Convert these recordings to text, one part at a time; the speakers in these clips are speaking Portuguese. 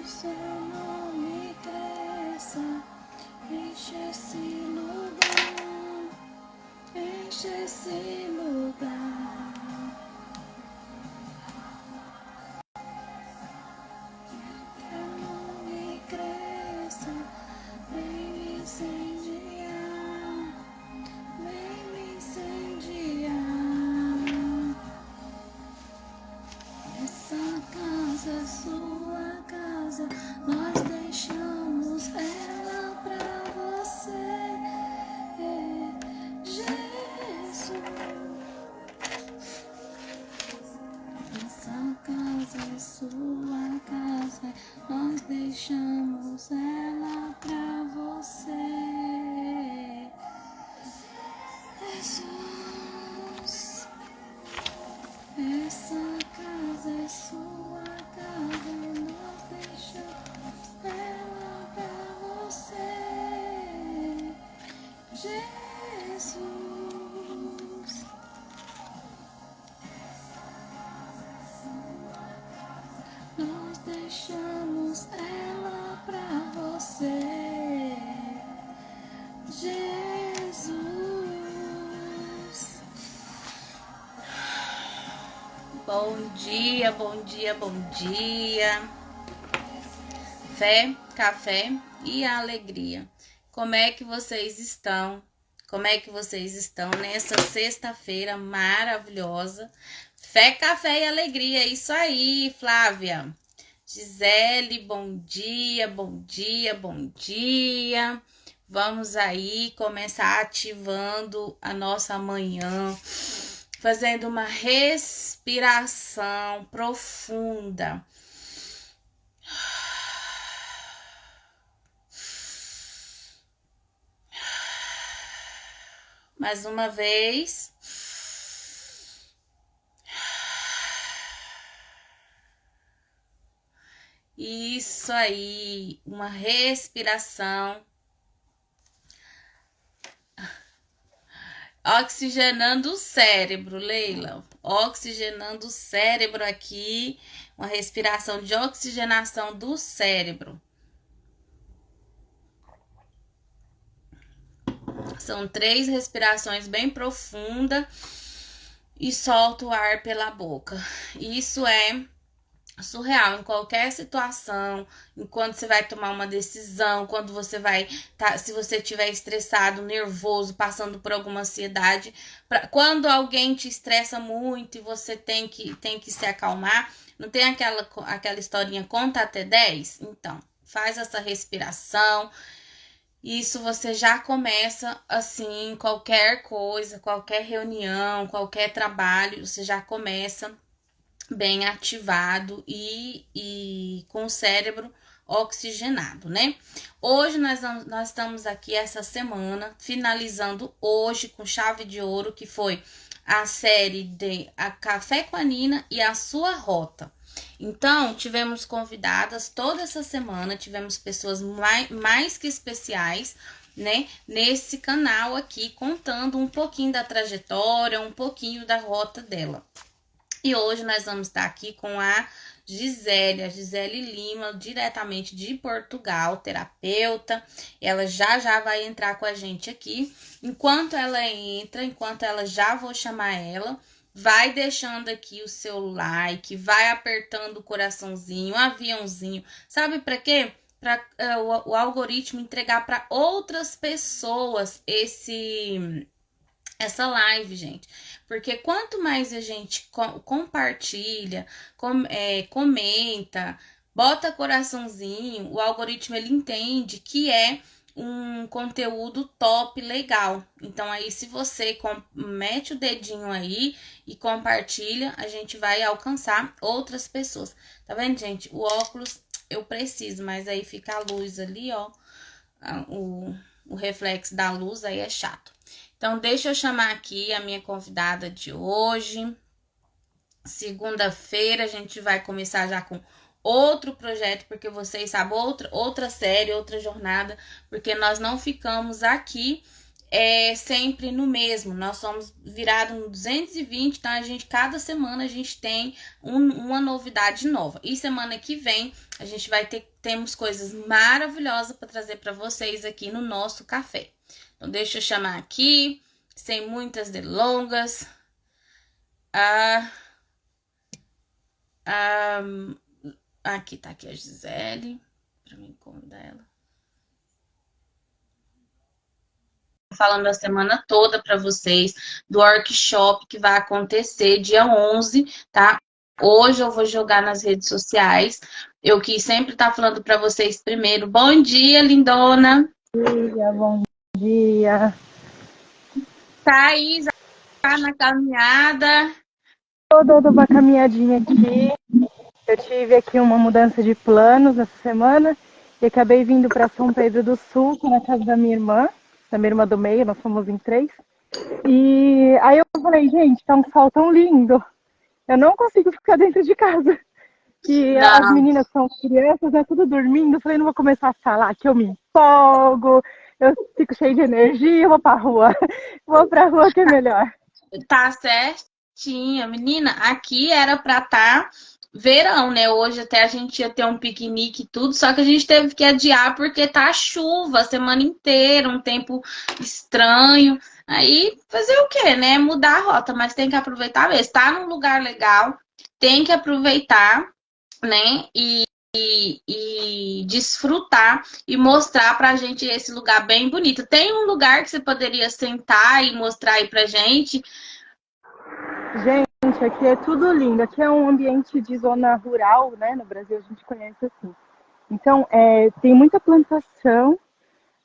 seu nome cresça, enche esse lugar, enche esse lugar. Teu nome cresça, vem me incendiar, vem me incendiar. Essa casa é sua casa, nós deixamos ela pra você, Jesus. Essa casa é sua casa, nós deixamos ela pra você, Jesus. Essa casa é sua casa, nós deixamos ela pra você, Jesus. Nós deixamos ela pra você, Jesus. Bom dia, bom dia, bom dia. Fé, café e alegria. Como é que vocês estão? Como é que vocês estão nessa sexta-feira maravilhosa? Fé, café e alegria, isso aí, Flávia. Gisele, bom dia, bom dia, bom dia. Vamos aí começar ativando a nossa manhã, fazendo uma respiração profunda. Mais uma vez. Isso aí, uma respiração. Oxigenando o cérebro, Leila. Oxigenando o cérebro aqui. Uma respiração de oxigenação do cérebro. São 3 respirações bem profundas. E solta o ar pela boca. Isso é surreal em qualquer situação, enquanto você vai tomar uma decisão, quando você vai, se você estiver estressado, nervoso, passando por alguma ansiedade, quando alguém te estressa muito e você tem que se acalmar, não tem aquela historinha conta até 10? Então, faz essa respiração. Isso você já começa assim, qualquer coisa, qualquer reunião, qualquer trabalho, você já começa bem ativado e com o cérebro oxigenado, né? Hoje nós estamos aqui essa semana, finalizando hoje com chave de ouro, que foi a série de a Café com a Nina e a sua rota. Então, tivemos convidadas toda essa semana, tivemos pessoas mais que especiais, né, nesse canal aqui, contando um pouquinho da trajetória, um pouquinho da rota dela. E hoje nós vamos estar aqui com a Gisele Lima, diretamente de Portugal, terapeuta. Ela já vai entrar com a gente aqui. Enquanto ela entra, já vou chamar ela, vai deixando aqui o seu like, vai apertando o coraçãozinho, o aviãozinho. Sabe para quê? Para o algoritmo entregar para outras pessoas essa live, gente. Porque quanto mais a gente compartilha, comenta, bota coraçãozinho, o algoritmo ele entende que é um conteúdo top, legal. Então aí se você mete o dedinho aí e compartilha, a gente vai alcançar outras pessoas. Tá vendo, gente? O óculos eu preciso, mas aí fica a luz ali, ó. O reflexo da luz aí é chato. Então, deixa eu chamar aqui a minha convidada de hoje. Segunda-feira a gente vai começar já com outro projeto, porque vocês sabem, outra série, outra jornada, porque nós não ficamos aqui é sempre no mesmo. Nós somos virados no 220, então cada semana a gente tem uma novidade nova. E semana que vem a gente temos coisas maravilhosas para trazer para vocês aqui no nosso café. Então deixa eu chamar aqui, sem muitas delongas, aqui tá aqui a Gisele, para mim convidar ela. Falando a semana toda para vocês do workshop que vai acontecer dia 11, tá? Hoje eu vou jogar nas redes sociais. Eu quis sempre estar falando para vocês primeiro. Bom dia, lindona. Bom dia. Thaís, tá na caminhada. Tô dando uma caminhadinha aqui. Eu tive aqui uma mudança de planos essa semana e acabei vindo para São Pedro do Sul, na casa da minha irmã do meio, nós somos em 3. E aí eu falei, gente, tá um sol tão lindo. Eu não consigo ficar dentro de casa. E as meninas são crianças, né, tudo dormindo. Eu falei, não vou começar a falar que eu me empolgo, eu fico cheio de energia, eu vou pra rua. Vou pra rua que é melhor. Tá certinha, menina. Aqui era pra estar verão, né? Hoje até a gente ia ter um piquenique e tudo, só que a gente teve que adiar porque tá chuva a semana inteira, um tempo estranho. Aí fazer o quê, né? Mudar a rota, mas tem que aproveitar mesmo. Tá num lugar legal, tem que aproveitar, né? E desfrutar e mostrar pra gente esse lugar bem bonito. Tem um lugar que você poderia sentar e mostrar aí pra gente? Gente, aqui é tudo lindo. Aqui é um ambiente de zona rural, né? No Brasil a gente conhece assim. Então, tem muita plantação.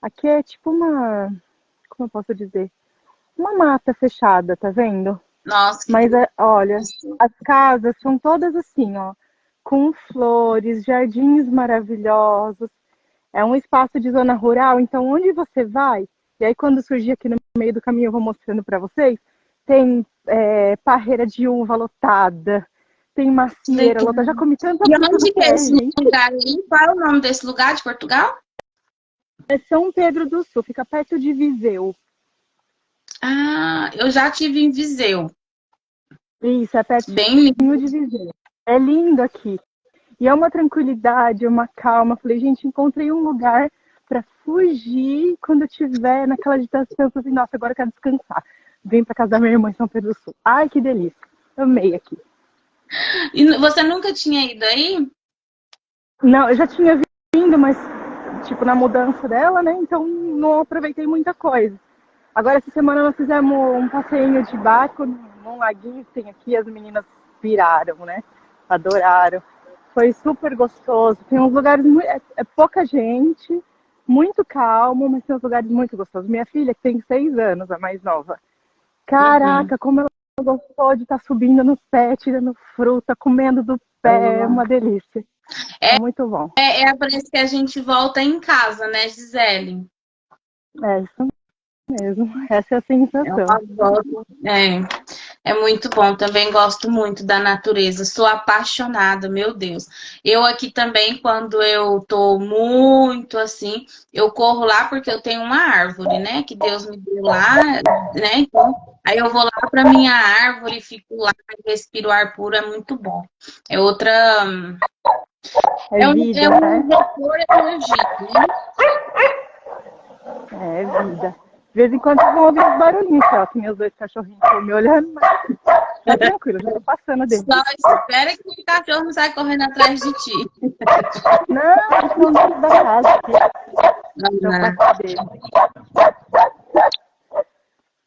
Aqui é tipo como eu posso dizer? Uma mata fechada, tá vendo? Nossa, que Mas, olha, as casas são todas assim, ó, com flores, jardins maravilhosos. É um espaço de zona rural, então onde você vai, e aí quando surgir aqui no meio do caminho eu vou mostrando para vocês, tem parreira de uva lotada, tem macieira lotada, já comi tanta E fruta onde do que é pé, esse gente. lugar aí? Qual é o nome desse lugar de Portugal? É São Pedro do Sul, fica perto de Viseu. Ah, eu já tive em Viseu. Isso, é Bem lindo. pertinho de Viseu. É lindo aqui. E é uma tranquilidade, uma calma. Falei, gente, encontrei um lugar para fugir quando eu estiver naquela agitação. Eu falei, nossa, agora eu quero descansar. Vim para casa da minha irmã em São Pedro do Sul. Ai, que delícia. Amei aqui. E você nunca tinha ido aí? Não, eu já tinha vindo, mas tipo na mudança dela, né? Então não aproveitei muita coisa. Agora essa semana nós fizemos um passeio de barco num laguinho que tem aqui, as meninas piraram, né? Adoraram. Foi super gostoso. Tem uns lugares é pouca gente, muito calmo, mas tem uns lugares muito gostosos. Minha filha, que tem 6 anos, a mais nova. Caraca, como ela gostou de estar subindo no pé, tirando fruta, comendo do pé, uma delícia. É muito bom. Parece que a gente volta em casa, né, Gisele? É isso mesmo. Essa é a sensação. É muito bom. Também gosto muito da natureza. Sou apaixonada, meu Deus. Eu aqui também, quando eu tô muito assim, eu corro lá porque eu tenho uma árvore, né? Que Deus me deu lá, né? Então, aí eu vou lá para minha árvore, fico lá, respiro ar puro, é muito bom. É outra. É vida, né? vapor energia, né? É vida. De vez em quando vocês vão ouvir uns barulhinhos, ó, que meus 2 cachorrinhos estão me olhando, mas tá tranquilo, já tô passando dele. Só espera que o cachorro não saia correndo atrás de ti. Não, eles estão dentro da casa aqui. Já passei dele.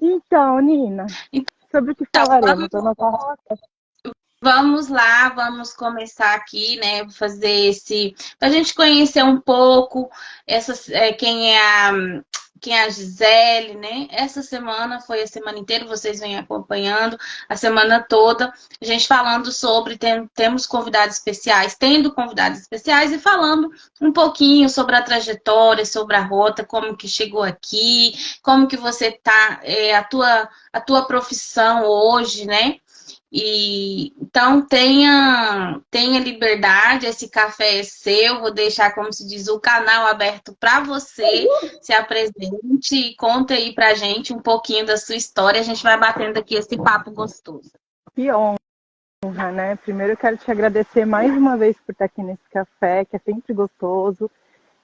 Então, Nina, sobre o que falaremos? Vamos lá, vamos começar aqui, né? Fazer pra gente conhecer um pouco quem é a Gisele, né? Essa semana foi a semana inteira, vocês vêm acompanhando a semana toda, a gente falando sobre, temos convidados especiais, tendo convidados especiais e falando um pouquinho sobre a trajetória, sobre a rota, como que chegou aqui, como que você tá, a tua profissão hoje, né? E então tenha liberdade, esse café é seu, vou deixar, como se diz, o canal aberto para você, se apresente e conta aí pra gente um pouquinho da sua história, a gente vai batendo aqui esse papo gostoso. Que honra, né? Primeiro eu quero te agradecer mais uma vez por estar aqui nesse café, que é sempre gostoso.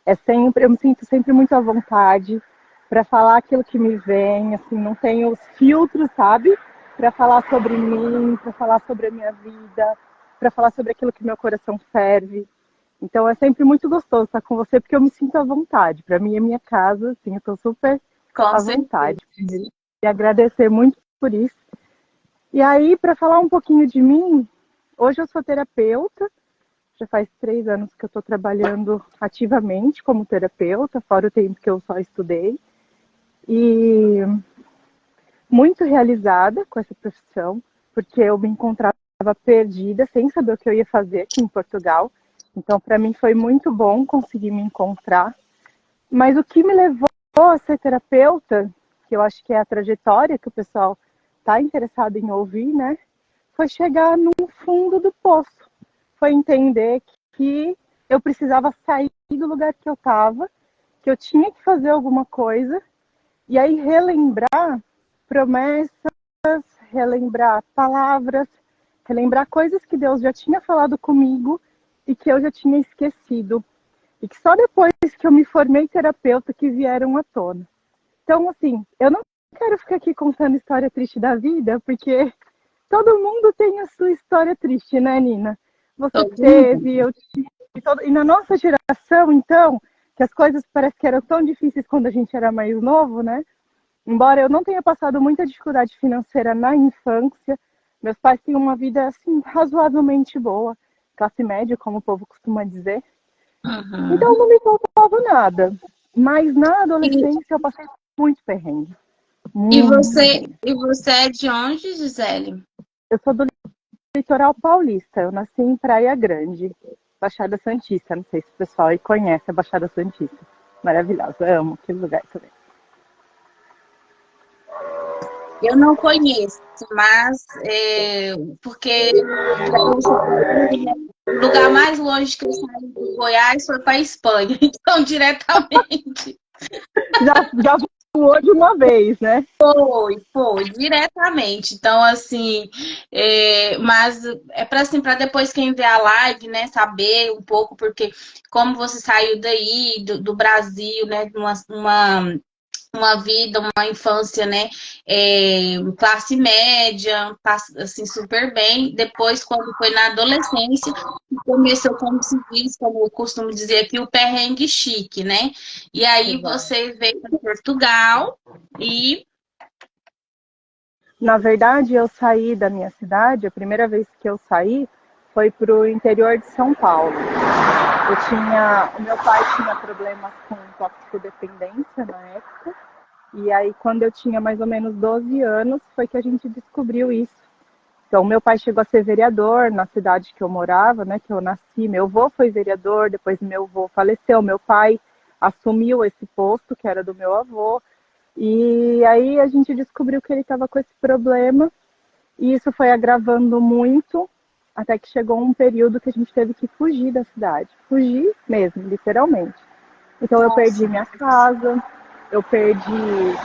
Eu me sinto sempre muito à vontade para falar aquilo que me vem, assim, não tenho os filtros, sabe? Para falar sobre mim, para falar sobre a minha vida, para falar sobre aquilo que meu coração serve. Então é sempre muito gostoso estar com você, porque eu me sinto à vontade. Para mim é minha casa, assim, eu estou super Com à certeza. vontade. E agradecer muito por isso. E aí, para falar um pouquinho de mim, hoje eu sou terapeuta, já faz 3 anos que eu estou trabalhando ativamente como terapeuta, fora o tempo que eu só estudei. E muito realizada com essa profissão, porque eu me encontrava perdida, sem saber o que eu ia fazer aqui em Portugal. Então, para mim foi muito bom conseguir me encontrar. Mas o que me levou a ser terapeuta, que eu acho que é a trajetória que o pessoal está interessado em ouvir, né? Foi chegar no fundo do poço. Foi entender que eu precisava sair do lugar que eu estava, que eu tinha que fazer alguma coisa, e aí relembrar promessas, relembrar palavras, relembrar coisas que Deus já tinha falado comigo e que eu já tinha esquecido. E que só depois que eu me formei terapeuta que vieram à tona. Então, assim, eu não quero ficar aqui contando história triste da vida, porque todo mundo tem a sua história triste, né, Nina? Você Todo mundo. teve, eu tive. E na nossa geração, então, que as coisas parecem que eram tão difíceis quando a gente era mais novo, né? Embora eu não tenha passado muita dificuldade financeira na infância, meus pais têm uma vida, assim, razoavelmente boa, classe média, como o povo costuma dizer. Então Uhum. não me faltava nada. Mas na E, adolescência eu passei muito perrengue. e Muito você, perrengue. e você é de onde, Gisele? Eu sou do litoral paulista. Eu nasci em Praia Grande, Baixada Santista. Não sei se o pessoal aí conhece a Baixada Santista. Maravilhosa, amo aquele lugar também. Eu não conheço, mas porque para você ter, né, o lugar mais longe que eu saí do Goiás foi para a Espanha, então diretamente Já voou de uma vez, né? foi diretamente. Então assim, mas é para assim, para depois quem vê a live, né, saber um pouco porque como você saiu daí do Brasil, né, de uma vida, uma infância, né, classe média, assim, super bem. Depois, quando foi na adolescência, começou, como se diz, como eu costumo dizer aqui, o perrengue chique, né? E aí Exato. você veio para Portugal e... Na verdade, eu saí da minha cidade, a primeira vez que eu saí foi para o interior de São Paulo. O meu pai tinha problemas com toxicodependência na época, e aí quando eu tinha mais ou menos 12 anos foi que a gente descobriu isso. Então, meu pai chegou a ser vereador na cidade que eu morava, né, que eu nasci. Meu avô foi vereador, depois meu avô faleceu. Meu pai assumiu esse posto, que era do meu avô. E aí a gente descobriu que ele estava com esse problema. E isso foi agravando muito, até que chegou um período que a gente teve que fugir da cidade. Fugir mesmo, literalmente. Então eu perdi Nossa, minha casa, eu perdi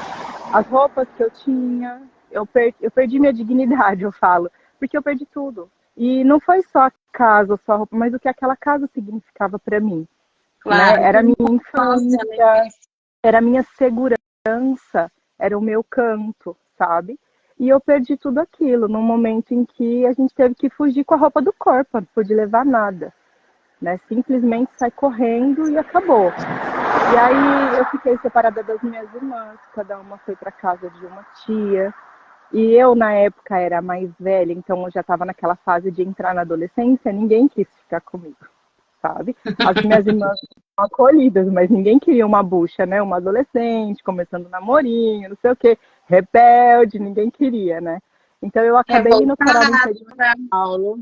as roupas que eu tinha, eu perdi minha dignidade, eu falo, porque eu perdi tudo. E não foi só a casa, só a roupa, mas o que aquela casa significava para mim, né? claro, Era a minha infância, né? infância, era a minha segurança, era o meu canto, sabe? E eu perdi tudo aquilo num momento em que a gente teve que fugir com a roupa do corpo, não pude levar nada, né? Simplesmente sai correndo e acabou. E aí eu fiquei separada das minhas irmãs, cada uma foi para casa de uma tia. E eu, na época, era mais velha, então eu já estava naquela fase de entrar na adolescência, ninguém quis ficar comigo, sabe? As minhas irmãs foram acolhidas, mas ninguém queria uma bucha, né? Uma adolescente, começando namorinho, não sei o quê, rebelde, ninguém queria, né? Então eu acabei indo parar no Revoltada, interior de São Paulo.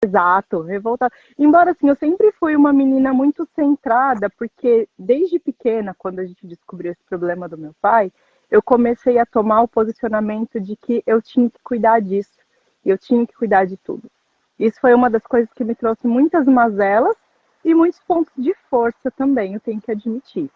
Exato, revoltada. Embora assim, eu sempre fui uma menina muito centrada, porque desde pequena, quando a gente descobriu esse problema do meu pai, eu comecei a tomar o posicionamento de que eu tinha que cuidar disso, E eu tinha que cuidar de tudo. Isso foi uma das coisas que me trouxe muitas mazelas e muitos pontos de força também, eu tenho que admitir.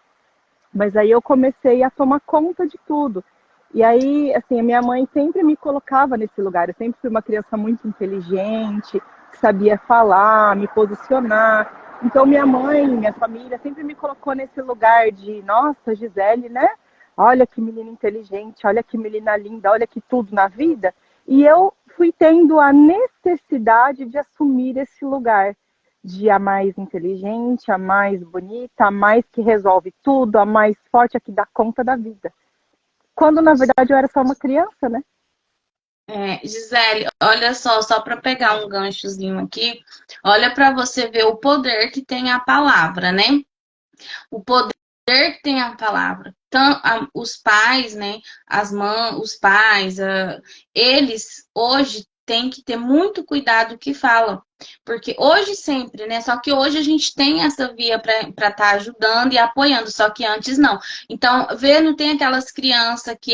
Mas aí eu comecei a tomar conta de tudo. E aí, assim, a minha mãe sempre me colocava nesse lugar. Eu sempre fui uma criança muito inteligente, que sabia falar, me posicionar. Então, minha mãe, minha família sempre me colocou nesse lugar de, nossa, Gisele, né? Olha que menina inteligente, olha que menina linda, olha que tudo na vida. E eu fui tendo a necessidade de assumir esse lugar de a mais inteligente, a mais bonita, a mais que resolve tudo, a mais forte, a que dá conta da vida. Quando, na verdade, eu era só uma criança, né? Gisele, olha só para pegar um ganchozinho aqui, olha para você ver o poder que tem a palavra, né? O poder que tem a palavra. Então, os pais, né? As mães, os pais, eles hoje têm que ter muito cuidado com o que fala. Porque hoje sempre, né? Só que hoje a gente tem essa via para estar ajudando e apoiando, só que antes não. Então, vê, não tem aquelas crianças que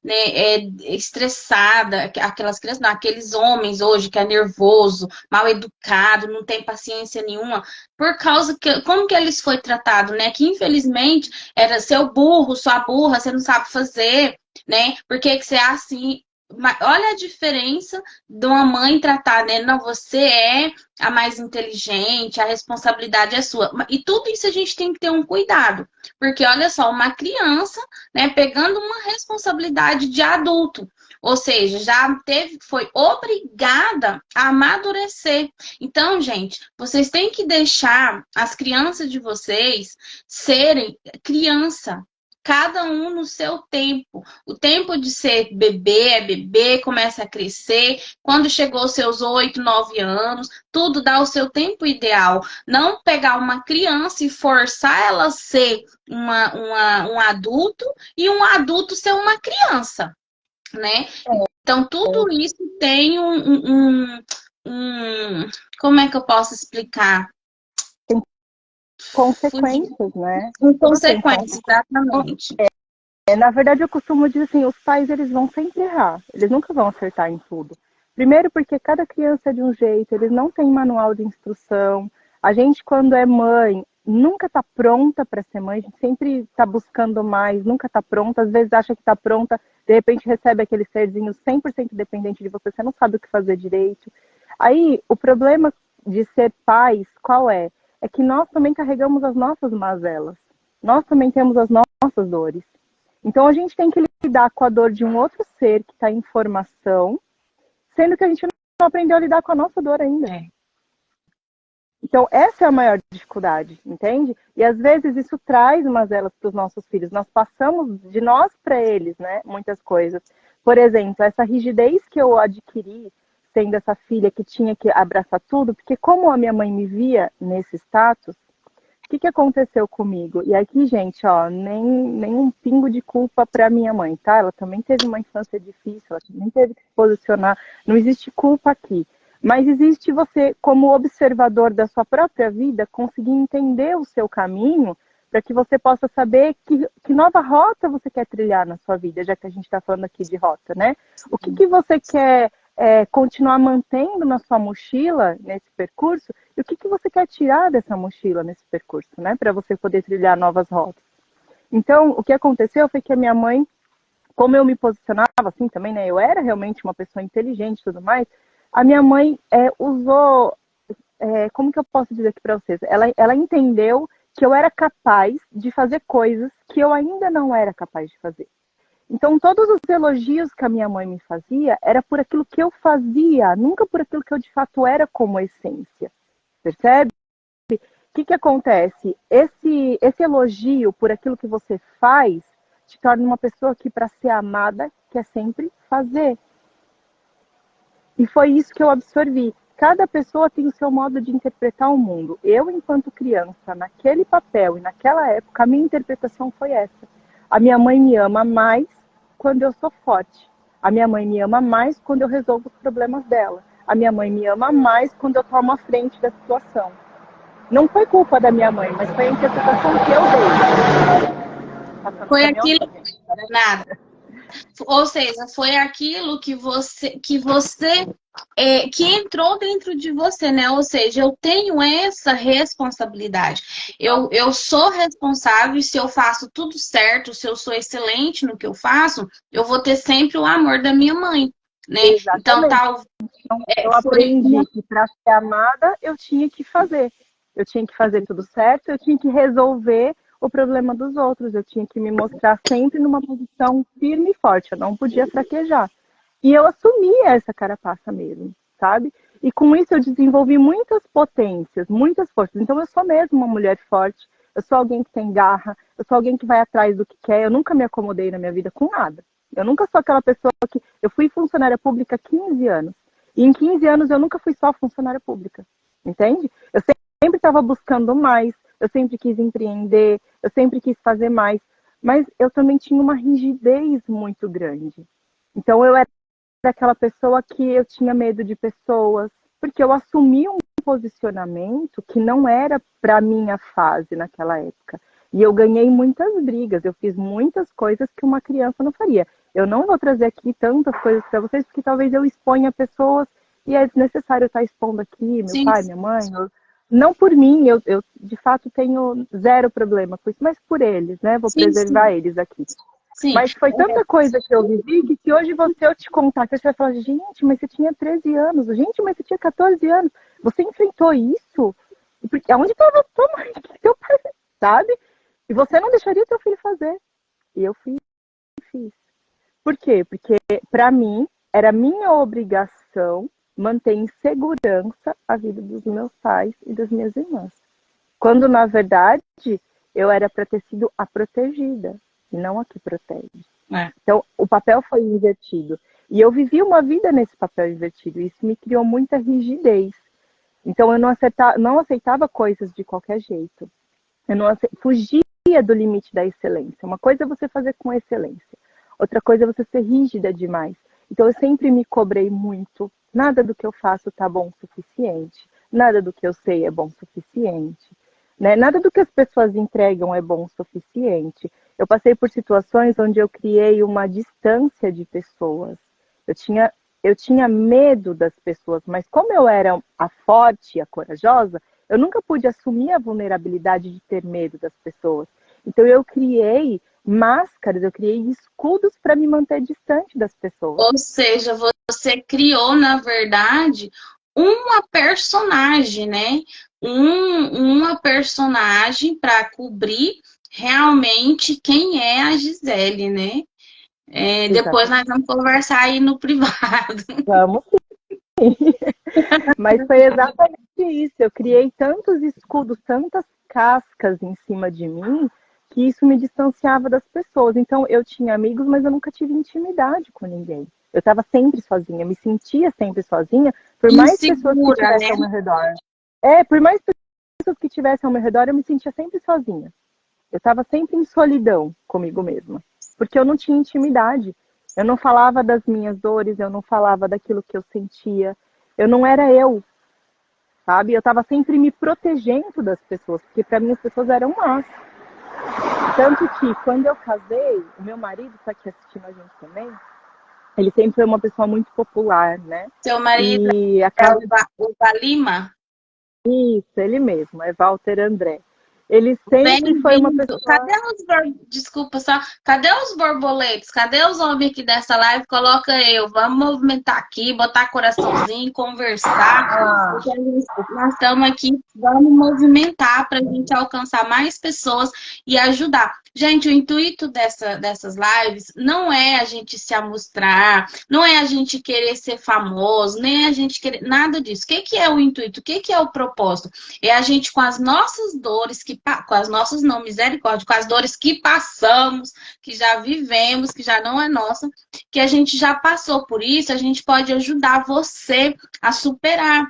né, estressada, aquelas crianças, não, aqueles homens hoje que é nervoso, mal educado, não tem paciência nenhuma, por causa que, como que eles foi tratado, né? Que infelizmente era seu burro, sua burra, você não sabe fazer, né? Por que que você é assim? Olha a diferença de uma mãe tratar, né? Não, você é a mais inteligente, a responsabilidade é sua. E tudo isso a gente tem que ter um cuidado. Porque, olha só, uma criança, né, pegando uma responsabilidade de adulto. Ou seja, já foi obrigada a amadurecer. Então, gente, vocês têm que deixar as crianças de vocês serem criança. Cada um no seu tempo. O tempo de ser bebê é bebê, começa a crescer. Quando chegou aos seus 8, 9 anos, tudo dá o seu tempo ideal. Não pegar uma criança e forçar ela a ser um adulto e um adulto ser uma criança, né? Então, tudo isso tem como é que eu posso explicar? Consequências, né? Com consequências, exatamente. Na verdade, eu costumo dizer assim, os pais, eles vão sempre errar. Eles nunca vão acertar em tudo. Primeiro porque cada criança é de um jeito, eles não têm manual de instrução. A gente, quando é mãe, nunca está pronta para ser mãe. A gente sempre está buscando mais, nunca está pronta. Às vezes acha que está pronta, de repente recebe aquele serzinho 100% dependente de você, você não sabe o que fazer direito. Aí, o problema de ser pais, qual é? É que nós também carregamos as nossas mazelas. Nós também temos as nossas dores. Então a gente tem que lidar com a dor de um outro ser que está em formação, sendo que a gente não aprendeu a lidar com a nossa dor ainda. Então essa é a maior dificuldade, entende? E às vezes isso traz mazelas para os nossos filhos. Nós passamos de nós para eles, né? Muitas coisas. Por exemplo, essa rigidez que eu adquiri sendo essa filha que tinha que abraçar tudo, porque como a minha mãe me via nesse status, o que aconteceu comigo? E aqui, gente, ó, nem um pingo de culpa para minha mãe, tá? Ela também teve uma infância difícil, ela também teve que se posicionar. Não existe culpa aqui. Mas existe você, como observador da sua própria vida, conseguir entender o seu caminho para que você possa saber que nova rota você quer trilhar na sua vida, já que a gente está falando aqui de rota, né? O que você quer continuar mantendo na sua mochila nesse percurso e o que você quer tirar dessa mochila nesse percurso, né? Para você poder trilhar novas rotas. Então, o que aconteceu foi que a minha mãe, como eu me posicionava assim também, né? Eu era realmente uma pessoa inteligente e tudo mais, a minha mãe usou, como que eu posso dizer aqui para vocês? Ela entendeu que eu era capaz de fazer coisas que eu ainda não era capaz de fazer. Então, todos os elogios que a minha mãe me fazia era por aquilo que eu fazia, nunca por aquilo que eu de fato era como essência. Percebe? O que acontece? Esse elogio por aquilo que você faz te torna uma pessoa que, para ser amada, quer sempre fazer. E foi isso que eu absorvi. Cada pessoa tem o seu modo de interpretar o mundo. Eu, enquanto criança, naquele papel e naquela época, a minha interpretação foi essa. A minha mãe me ama mais quando eu sou forte. A minha mãe me ama mais quando eu resolvo os problemas dela. A minha mãe me ama mais quando eu tomo a frente da situação. Não foi culpa da minha mãe, mas foi a interpretação que eu dei. Foi aquilo, nada. Ou seja, foi aquilo que você que entrou dentro de você, né? Ou seja, eu tenho essa responsabilidade. Eu sou responsável e se eu faço tudo certo, se eu sou excelente no que eu faço, eu vou ter sempre o amor da minha mãe, né? Então, Exatamente. tal, Então, eu foi aprendi que para ser amada, eu tinha que fazer. Eu tinha que fazer tudo certo, eu tinha que resolver o problema dos outros, eu tinha que me mostrar sempre numa posição firme e forte, eu não podia fraquejar. E eu assumi essa carapaça mesmo, sabe? E com isso eu desenvolvi muitas potências, muitas forças. Então eu sou mesmo uma mulher forte, eu sou alguém que tem garra, eu sou alguém que vai atrás do que quer, eu nunca me acomodei na minha vida com nada. Eu nunca sou aquela pessoa que. Eu fui funcionária pública há 15 anos. E em 15 anos eu nunca fui só funcionária pública. Entende? Eu sempre estava buscando mais, eu sempre quis empreender, eu sempre quis fazer mais. Mas eu também tinha uma rigidez muito grande. Então eu era aquela pessoa que eu tinha medo de pessoas, porque eu assumi um posicionamento que não era para minha fase naquela época. E eu ganhei muitas brigas, eu fiz muitas coisas que uma criança não faria. Eu não vou trazer aqui tantas coisas para vocês, porque talvez eu exponha pessoas e é desnecessário estar expondo aqui meu sim, pai, minha mãe. Não por mim, eu de fato tenho zero problema com isso, mas por eles, né? Vou sim, preservar sim, eles aqui. sim. Mas foi tanta coisa que eu vivi que se hoje eu te contar, você vai falar, gente, mas você tinha 13 anos, gente, mas você tinha 14 anos, você enfrentou isso? Porque aonde estava tua mãe, teu pai, sabe? E você não deixaria teu filho fazer. E eu fiz. Por quê? Porque para mim era minha obrigação manter em segurança a vida dos meus pais e das minhas irmãs. Quando na verdade eu era para ter sido a protegida e não a que protege. É. Então, o papel foi invertido. E eu vivi uma vida nesse papel invertido. Isso me criou muita rigidez. Então, eu não aceitava coisas de qualquer jeito. Eu não fugia do limite da excelência. Uma coisa é você fazer com excelência. Outra coisa é você ser rígida demais. Então, eu sempre me cobrei muito. Nada do que eu faço tá bom o suficiente. Nada do que eu sei é bom o suficiente. Né? Nada do que as pessoas entregam é bom o suficiente. Eu passei por situações onde eu criei uma distância de pessoas. Eu tinha, eu tinha medo das pessoas, mas como eu era a forte, a corajosa, eu nunca pude assumir a vulnerabilidade de ter medo das pessoas. Então eu criei máscaras, eu criei escudos para me manter distante das pessoas. Ou seja, você criou, na verdade, uma personagem, né? Uma personagem para cobrir realmente quem é a Gisele, né? Depois nós Exatamente. vamos conversar aí no privado. Vamos. Mas foi exatamente isso. Eu criei tantos escudos, tantas cascas em cima de mim, que isso me distanciava das pessoas. Então, eu tinha amigos, mas eu nunca tive intimidade com ninguém. Eu estava sempre sozinha, me sentia sempre sozinha, por mais pessoas que Insegura, né? tivessem ao meu redor. Por mais pessoas que tivessem ao meu redor, eu me sentia sempre sozinha. Eu estava sempre em solidão comigo mesma, porque eu não tinha intimidade. Eu não falava das minhas dores, eu não falava daquilo que eu sentia. Eu não era eu, sabe? Eu estava sempre me protegendo das pessoas, porque para mim as pessoas eram más. Tanto que quando eu casei, o meu marido está aqui assistindo a gente também. Ele sempre foi uma pessoa muito popular, né? Seu marido E a é casa o Valima? disso, ele mesmo, é Walter André. Ele sempre foi uma Bem-vindo. pessoa. Desculpa só. Cadê os borboletos? Cadê os homens aqui dessa live? Coloca eu. Vamos movimentar aqui, botar coraçãozinho, conversar. Ah, Porque nós estamos aqui, vamos movimentar para a gente alcançar mais pessoas e ajudar. Gente, o intuito dessas lives não é a gente se amostrar, não é a gente querer ser famoso, nem a gente querer nada disso. O que que é o intuito? O que que é o propósito? É a gente com as nossas dores, com as nossas, não, misericórdia, com as dores que passamos, que já vivemos, que já não é nossa, que a gente já passou por isso, a gente pode ajudar você a superar.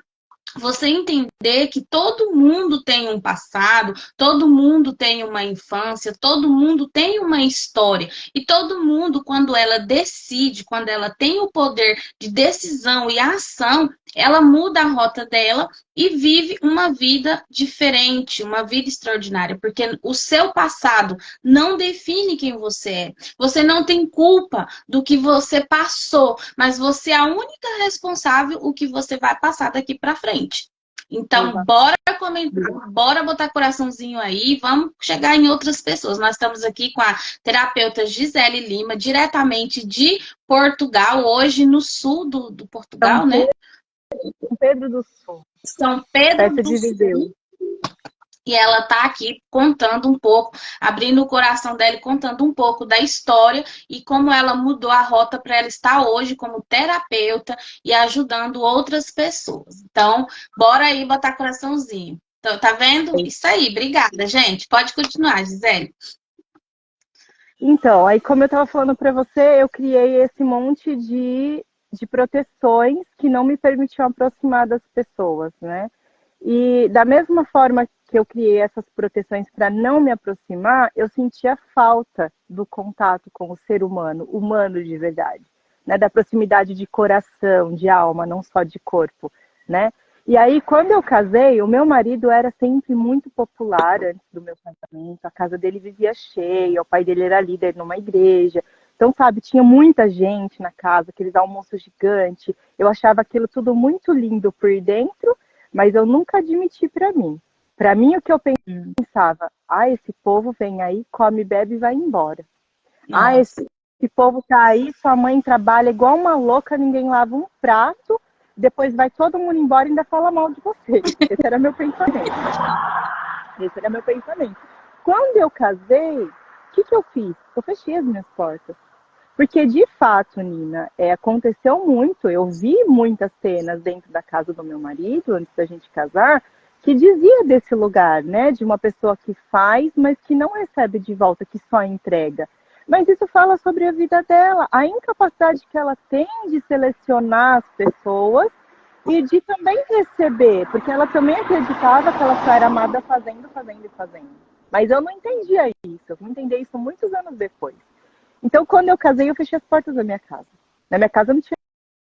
Você entender que todo mundo tem um passado, todo mundo tem uma infância, todo mundo tem uma história. E todo mundo, quando ela decide, quando ela tem o poder de decisão e ação, ela muda a rota dela e vive uma vida diferente, uma vida extraordinária, porque o seu passado não define quem você é. Você não tem culpa do que você passou, mas você é a única responsável o que você vai passar daqui para frente. Então, Exato. bora comentar, bora botar coraçãozinho aí, vamos chegar em outras pessoas. Nós estamos aqui com a terapeuta Gisele Lima, diretamente de Portugal, hoje no sul do São Portugal, né? Pedro do Sul, São Pedro perto do de Sul. Viseu. E ela tá aqui contando um pouco, abrindo o coração dela e contando um pouco da história e como ela mudou a rota para ela estar hoje como terapeuta e ajudando outras pessoas. Então, bora aí botar coraçãozinho. Então, tá vendo? Isso aí, obrigada, gente. Pode continuar, Gisele. Então, aí como eu estava falando para você, eu criei esse monte de proteções que não me permitiam aproximar das pessoas, né? E da mesma forma que eu criei essas proteções para não me aproximar, eu sentia falta do contato com o ser humano, humano de verdade, né? Da proximidade de coração, de alma, não só de corpo, né? E aí, quando eu casei, o meu marido era sempre muito popular antes do meu casamento. A casa dele vivia cheia, o pai dele era líder numa igreja. Então, sabe, tinha muita gente na casa, aqueles almoços gigantes. Eu achava aquilo tudo muito lindo por dentro, mas eu nunca admiti para mim. Para mim, o que eu pensava, esse povo vem aí, come, bebe e vai embora. Nossa. Esse povo tá aí, sua mãe trabalha igual uma louca, ninguém lava um prato, depois vai todo mundo embora e ainda fala mal de você. Esse era meu pensamento. Esse era meu pensamento. Quando eu casei, o que eu fiz? Eu fechei as minhas portas. Porque, de fato, Nina, aconteceu muito. Eu vi muitas cenas dentro da casa do meu marido, antes da gente casar, que dizia desse lugar, né? De uma pessoa que faz, mas que não recebe de volta, que só entrega. Mas isso fala sobre a vida dela, a incapacidade que ela tem de selecionar as pessoas e de também receber, porque ela também acreditava que ela só era amada fazendo, fazendo e fazendo. Mas eu não entendia isso, eu vim entender isso muitos anos depois. Então, quando eu casei, eu fechei as portas da minha casa. Na minha casa não tinha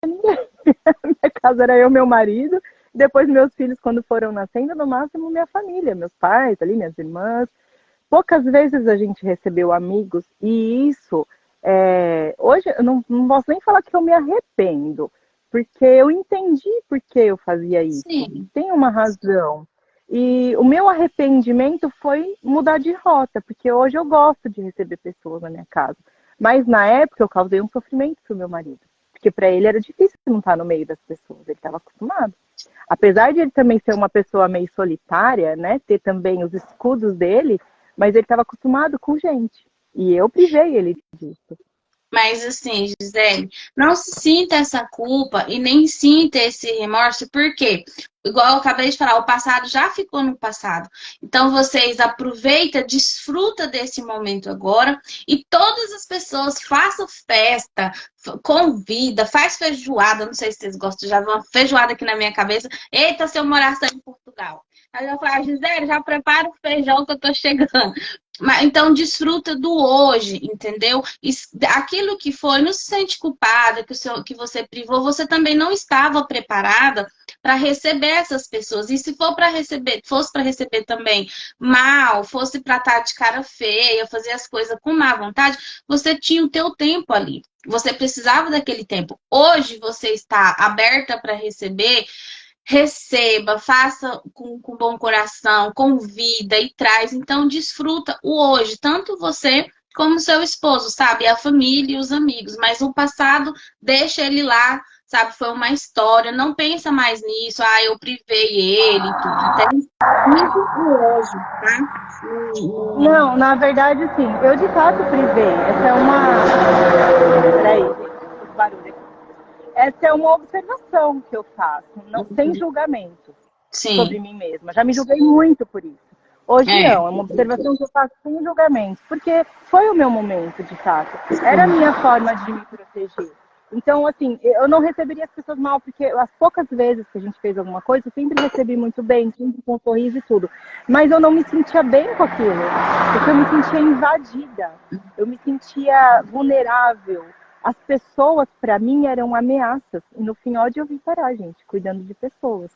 ninguém. Na minha casa era eu, meu marido, depois meus filhos, quando foram nascendo, no máximo minha família, meus pais ali, minhas irmãs. Poucas vezes a gente recebeu amigos, e isso, hoje eu não posso nem falar que eu me arrependo, porque eu entendi por que eu fazia isso. Sim. Tem uma razão. E o meu arrependimento foi mudar de rota, porque hoje eu gosto de receber pessoas na minha casa. Mas na época eu causei um sofrimento pro meu marido, porque para ele era difícil não estar no meio das pessoas, ele estava acostumado. Apesar de ele também ser uma pessoa meio solitária, né, ter também os escudos dele, mas ele estava acostumado com gente. E eu privei ele disso. Mas assim, Gisele, não se sinta essa culpa e nem sinta esse remorso, porque, igual eu acabei de falar, o passado já ficou no passado. Então vocês aproveitam, desfruta desse momento agora e todas as pessoas façam festa, convida, faz feijoada, não sei se vocês gostam, já vão feijoada aqui na minha cabeça. Eita, se eu morasse em Portugal. Aí eu falo, Gisele, já prepara o feijão que eu tô chegando. Então, desfruta do hoje, entendeu? Aquilo que foi, não se sente culpada, que você privou, você também não estava preparada para receber essas pessoas. E se for para receber, fosse para receber também mal, fosse para estar de cara feia, fazer as coisas com má vontade, você tinha o teu tempo ali. Você precisava daquele tempo. Hoje você está aberta para receber. Receba, faça com bom coração, convida e traz. Então, desfruta o hoje, tanto você como seu esposo, sabe? A família e os amigos. Mas o passado, deixa ele lá, sabe? Foi uma história. Não pensa mais nisso. Eu privei ele e tudo. Entende? Vive o hoje, tá? Não, na verdade, sim. Eu de fato privei. Essa é uma. Peraí, gente, os barulhos aqui. Essa é uma observação que eu faço, não, sem julgamento sobre Sim. mim mesma. Já me julguei muito por isso. Hoje É. não, é uma observação que eu faço sem julgamento, porque foi o meu momento, de fato. Era a minha forma de me proteger. Então, assim, eu não receberia as pessoas mal, porque as poucas vezes que a gente fez alguma coisa, eu sempre recebi muito bem, sempre com um sorriso e tudo. Mas eu não me sentia bem com aquilo, porque eu me sentia invadida, eu me sentia vulnerável, as pessoas, para mim, eram ameaças. E no fim, onde eu vim parar, gente? Cuidando de pessoas.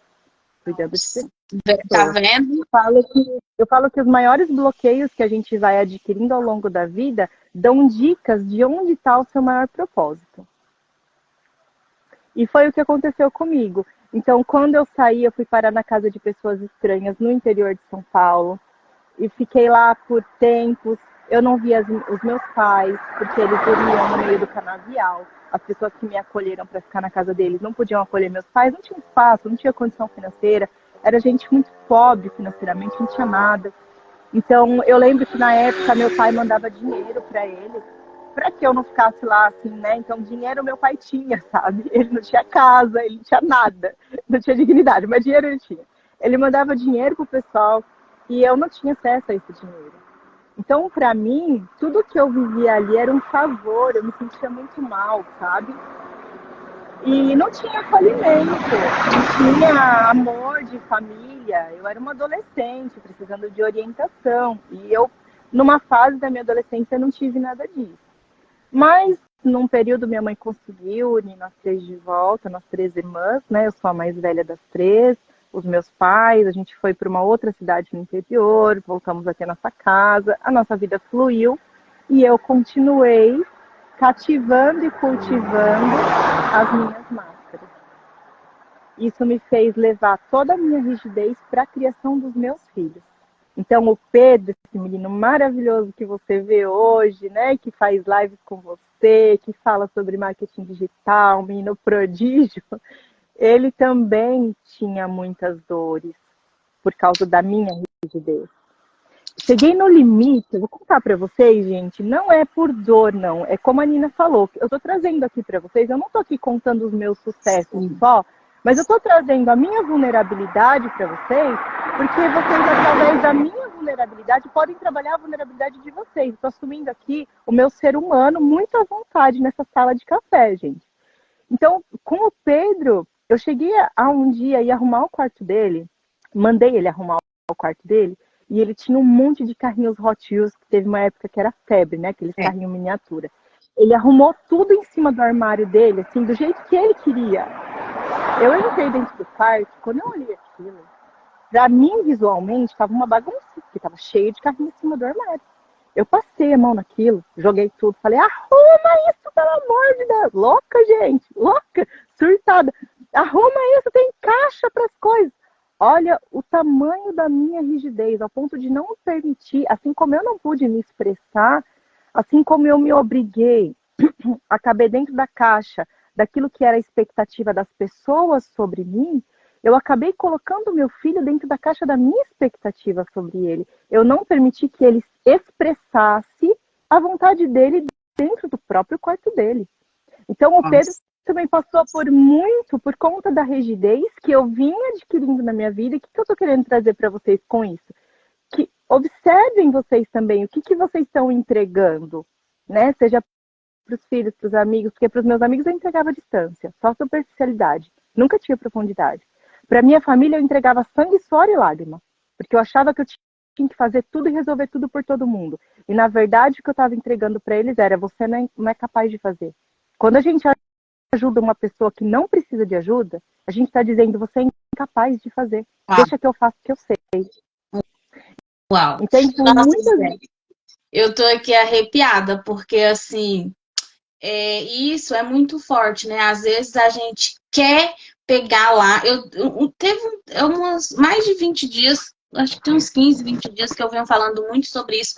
Cuidando de Tá pessoas. vendo? Eu falo que os maiores bloqueios que a gente vai adquirindo ao longo da vida dão dicas de onde está o seu maior propósito. E foi o que aconteceu comigo. Então, quando eu saí, eu fui parar na casa de pessoas estranhas no interior de São Paulo. E fiquei lá por tempos. Eu não via os meus pais, porque eles dormiam no meio do canavial. As pessoas que me acolheram para ficar na casa deles não podiam acolher meus pais, não tinha espaço, não tinha condição financeira. Era gente muito pobre financeiramente, não tinha nada. Então, eu lembro que na época meu pai mandava dinheiro para eles, para que eu não ficasse lá assim, né? Então, dinheiro meu pai tinha, sabe? Ele não tinha casa, ele não tinha nada, não tinha dignidade, mas dinheiro ele tinha. Ele mandava dinheiro pro pessoal e eu não tinha acesso a esse dinheiro. Então, para mim, tudo que eu vivia ali era um favor, eu me sentia muito mal, sabe? E não tinha acolhimento, não tinha amor de família. Eu era uma adolescente precisando de orientação. E eu, numa fase da minha adolescência, não tive nada disso. Mas, num período, minha mãe conseguiu unir nós três de volta, nós três irmãs, né? Eu sou a mais velha das três, os meus pais, a gente foi para uma outra cidade no interior, voltamos aqui à nossa casa, a nossa vida fluiu e eu continuei cativando e cultivando as minhas máscaras. Isso me fez levar toda a minha rigidez para a criação dos meus filhos. Então, o Pedro, esse menino maravilhoso que você vê hoje, né, que faz lives com você, que fala sobre marketing digital, um menino prodígio, ele também tinha muitas dores por causa da minha rigidez. Cheguei no limite, eu vou contar para vocês, gente, não é por dor, não. É como a Nina falou, eu estou trazendo aqui para vocês, eu não estou aqui contando os meus sucessos só, mas eu estou trazendo a minha vulnerabilidade para vocês, porque vocês, através da minha vulnerabilidade, podem trabalhar a vulnerabilidade de vocês. Estou assumindo aqui o meu ser humano muito à vontade nessa sala de café, gente. Então, com o Pedro, eu cheguei a um dia ir arrumar o quarto dele, mandei ele arrumar o quarto dele, e ele tinha um monte de carrinhos Hot Wheels, que teve uma época que era febre, né? Aqueles carrinhos miniatura. Ele arrumou tudo em cima do armário dele, assim, do jeito que ele queria. Eu entrei dentro do quarto, quando eu olhei aquilo, pra mim, visualmente, tava uma bagunça, porque tava cheio de carrinho em cima do armário. Eu passei a mão naquilo, joguei tudo, falei, arruma isso, pelo amor de Deus. Louca, gente, louca, surtada. Arruma isso, tem caixa para as coisas. Olha o tamanho da minha rigidez, ao ponto de não permitir, assim como eu não pude me expressar, assim como eu me obriguei a caber dentro da caixa daquilo que era a expectativa das pessoas sobre mim, eu acabei colocando o meu filho dentro da caixa da minha expectativa sobre ele. Eu não permiti que ele expressasse a vontade dele dentro do próprio quarto dele. Então, o Pedro também passou por conta da rigidez que eu vinha adquirindo na minha vida. E o que eu estou querendo trazer para vocês com isso? Que observem vocês também o que vocês estão entregando, né? Seja para os filhos, para os amigos, porque para os meus amigos eu entregava distância, só superficialidade, nunca tinha profundidade. Para minha família eu entregava sangue, suor e lágrima, porque eu achava que eu tinha que fazer tudo e resolver tudo por todo mundo. E na verdade o que eu estava entregando para eles era: você não é capaz de fazer. Quando a gente ajuda uma pessoa que não precisa de ajuda, a gente está dizendo: você é incapaz de fazer. Deixa que eu faço o que eu sei. Uau. Entende? Nossa, eu tô aqui arrepiada, porque assim, isso é muito forte, né? Às vezes a gente quer pegar lá. Teve umas mais de 20 dias, acho que tem uns 15, 20 dias que eu venho falando muito sobre isso,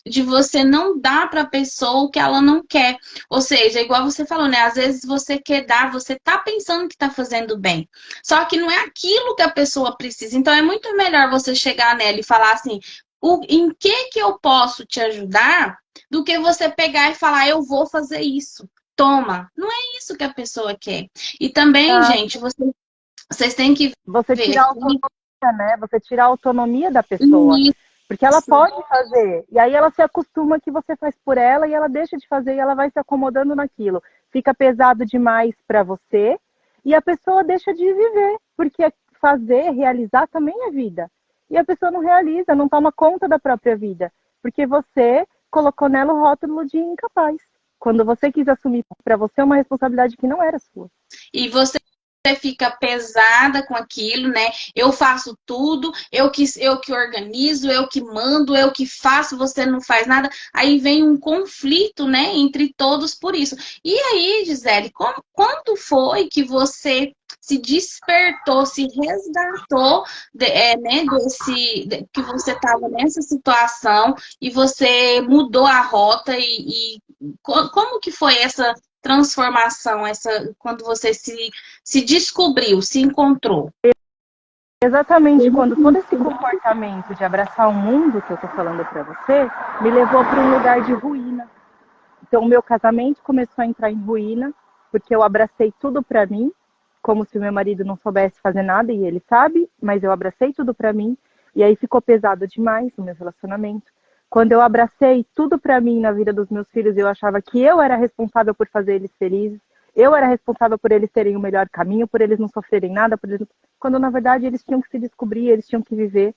de você não dar para a pessoa o que ela não quer. Ou seja, igual você falou, né? Às vezes você quer dar, você tá pensando que tá fazendo bem. Só que não é aquilo que a pessoa precisa. Então é muito melhor você chegar nela e falar assim: em que eu posso te ajudar? Do que você pegar e falar: eu vou fazer isso. Toma. Não é isso que a pessoa quer. E também, gente, vocês têm que você ver tira a autonomia, né? Você tira a autonomia da pessoa. isso. Porque ela pode fazer, e aí ela se acostuma que você faz por ela e ela deixa de fazer e ela vai se acomodando naquilo. Fica pesado demais para você e a pessoa deixa de viver, porque fazer, realizar também é vida. E a pessoa não realiza, não toma conta da própria vida, porque você colocou nela o rótulo de incapaz. quando você quis assumir para você uma responsabilidade que não era sua. E você fica pesada com aquilo, né? Eu faço tudo, eu que organizo, eu que mando, eu que faço, você não faz nada. Aí vem um conflito, né, entre todos por isso. E aí, Gisele, quando foi que você se despertou, se resgatou, né, que você estava nessa situação e você mudou a rota e como que foi essa transformação, quando você se descobriu, se encontrou? Exatamente quando todo esse comportamento de abraçar o mundo que eu tô falando para você me levou para um lugar de ruína. Então, o meu casamento começou a entrar em ruína, porque eu abracei tudo para mim, como se o meu marido não soubesse fazer nada, e ele sabe, mas eu abracei tudo para mim, e aí ficou pesado demais o meu relacionamento. Quando eu abracei tudo para mim na vida dos meus filhos, eu achava que eu era responsável por fazer eles felizes, eu era responsável por eles terem o melhor caminho, por eles não sofrerem nada, quando na verdade eles tinham que se descobrir, eles tinham que viver,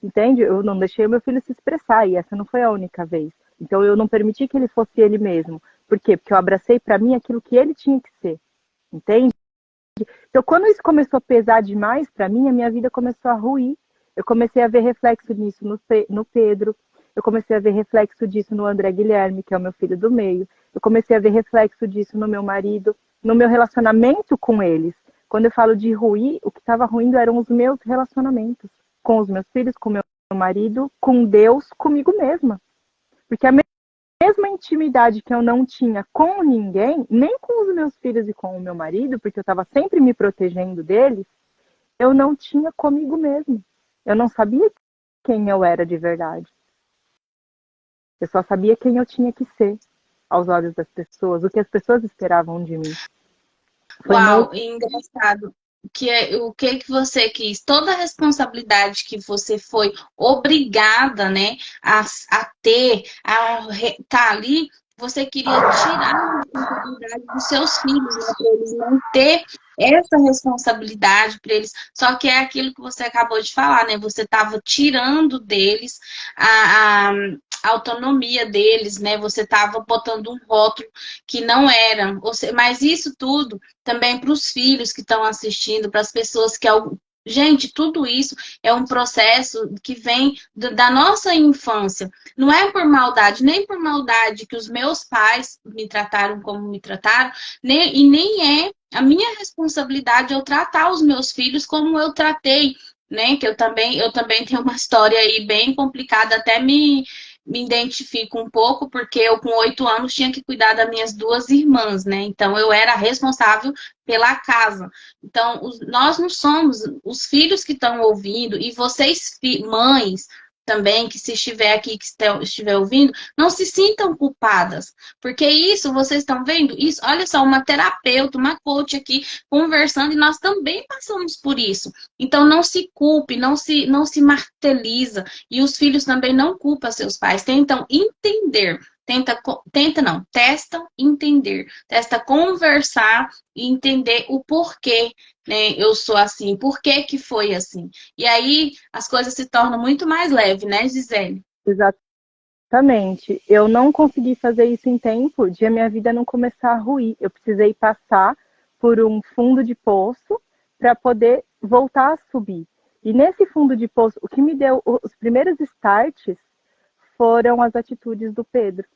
entende? Eu não deixei o meu filho se expressar, e essa não foi a única vez. Então eu não permiti que ele fosse ele mesmo. Por quê? Porque eu abracei para mim aquilo que ele tinha que ser. Entende? Então quando isso começou a pesar demais para mim, a minha vida começou a ruir. Eu comecei a ver reflexo nisso no Pedro. Eu comecei a ver reflexo disso no André Guilherme, que é o meu filho do meio. Eu comecei a ver reflexo disso no meu marido, no meu relacionamento com eles. Quando eu falo de ruir, o que estava ruindo eram os meus relacionamentos. Com os meus filhos, com o meu marido, com Deus, comigo mesma. Porque a mesma intimidade que eu não tinha com ninguém, nem com os meus filhos e com o meu marido, porque eu estava sempre me protegendo deles, eu não tinha comigo mesmo. Eu não sabia quem eu era de verdade. Eu só sabia quem eu tinha que ser aos olhos das pessoas, o que as pessoas esperavam de mim. Uau, engraçado. O que você quis, toda a responsabilidade que você foi obrigada, né, a ter, a estar ali, você queria tirar a responsabilidade dos seus filhos, né, para eles não ter essa responsabilidade para eles. Só que é aquilo que você acabou de falar, né? Você estava tirando deles a autonomia deles, né? Você estava botando um rótulo que não era. Mas isso tudo também para os filhos que estão assistindo, para as pessoas que. Gente, tudo isso é um processo que vem da nossa infância. Não é por maldade, nem por maldade que os meus pais me trataram como me trataram, e nem é a minha responsabilidade eu tratar os meus filhos como eu tratei, né? Que eu também tenho uma história aí bem complicada, até me identifico um pouco, porque eu com 8 anos tinha que cuidar das minhas duas irmãs, né? Então eu era responsável pela casa. Então nós não somos os filhos que estão ouvindo, e vocês, mães, também, que se estiver aqui, que estiver ouvindo, não se sintam culpadas. Porque isso, vocês estão vendo? Isso, olha só, uma terapeuta, uma coach aqui conversando, e nós também passamos por isso. Então não se culpe, não se marteliza. E os filhos também não culpam seus pais. Tentam entender. Tenta não, testam entender. Testa conversar e entender o porquê, né, eu sou assim, por que que foi assim. E aí as coisas se tornam muito mais leves, né, Gisele? Exatamente. Eu não consegui fazer isso em tempo de a minha vida não começar a ruir. Eu precisei passar por um fundo de poço para poder voltar a subir. E nesse fundo de poço, o que me deu os primeiros starts foram as atitudes do Pedro.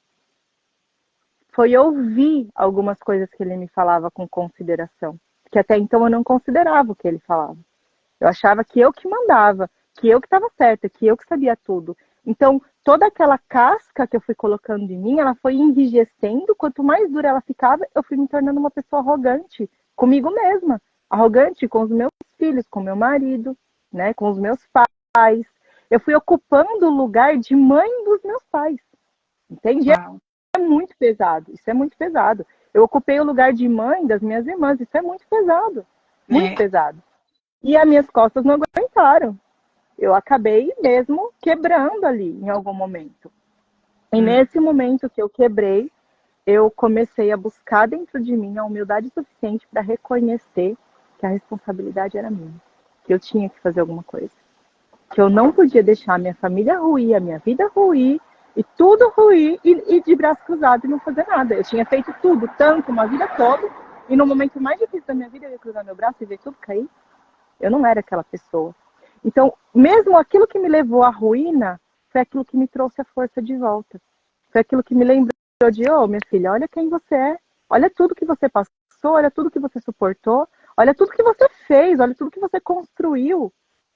Foi ouvir algumas coisas que ele me falava com consideração. Que até então eu não considerava o que ele falava. Eu achava que eu que mandava, que eu que estava certa, que eu que sabia tudo. Então, toda aquela casca que eu fui colocando em mim, ela foi enrijecendo. Quanto mais dura ela ficava, eu fui me tornando uma pessoa arrogante comigo mesma. Arrogante com os meus filhos, com meu marido, né, com os meus pais. Eu fui ocupando o lugar de mãe dos meus pais. Entende? Uau. É muito pesado. Isso é muito pesado. Eu ocupei o lugar de mãe das minhas irmãs. Isso é muito pesado. Muito É. pesado. E as minhas costas não aguentaram. Eu acabei mesmo quebrando ali em algum momento. E nesse momento que eu quebrei, eu comecei a buscar dentro de mim a humildade suficiente para reconhecer que a responsabilidade era minha, que eu tinha que fazer alguma coisa, que eu não podia deixar a minha família ruir, a minha vida ruir, E tudo ruir e de braço cruzado e não fazer nada. Eu tinha feito tudo, tanto, uma vida toda, e no momento mais difícil da minha vida, eu ia cruzar meu braço e ver tudo cair. Eu não era aquela pessoa. Então, mesmo aquilo que me levou à ruína, foi aquilo que me trouxe a força de volta. Foi aquilo que me lembrou de, minha filha, olha quem você é, olha tudo que você passou, olha tudo que você suportou, olha tudo que você fez, olha tudo que você construiu.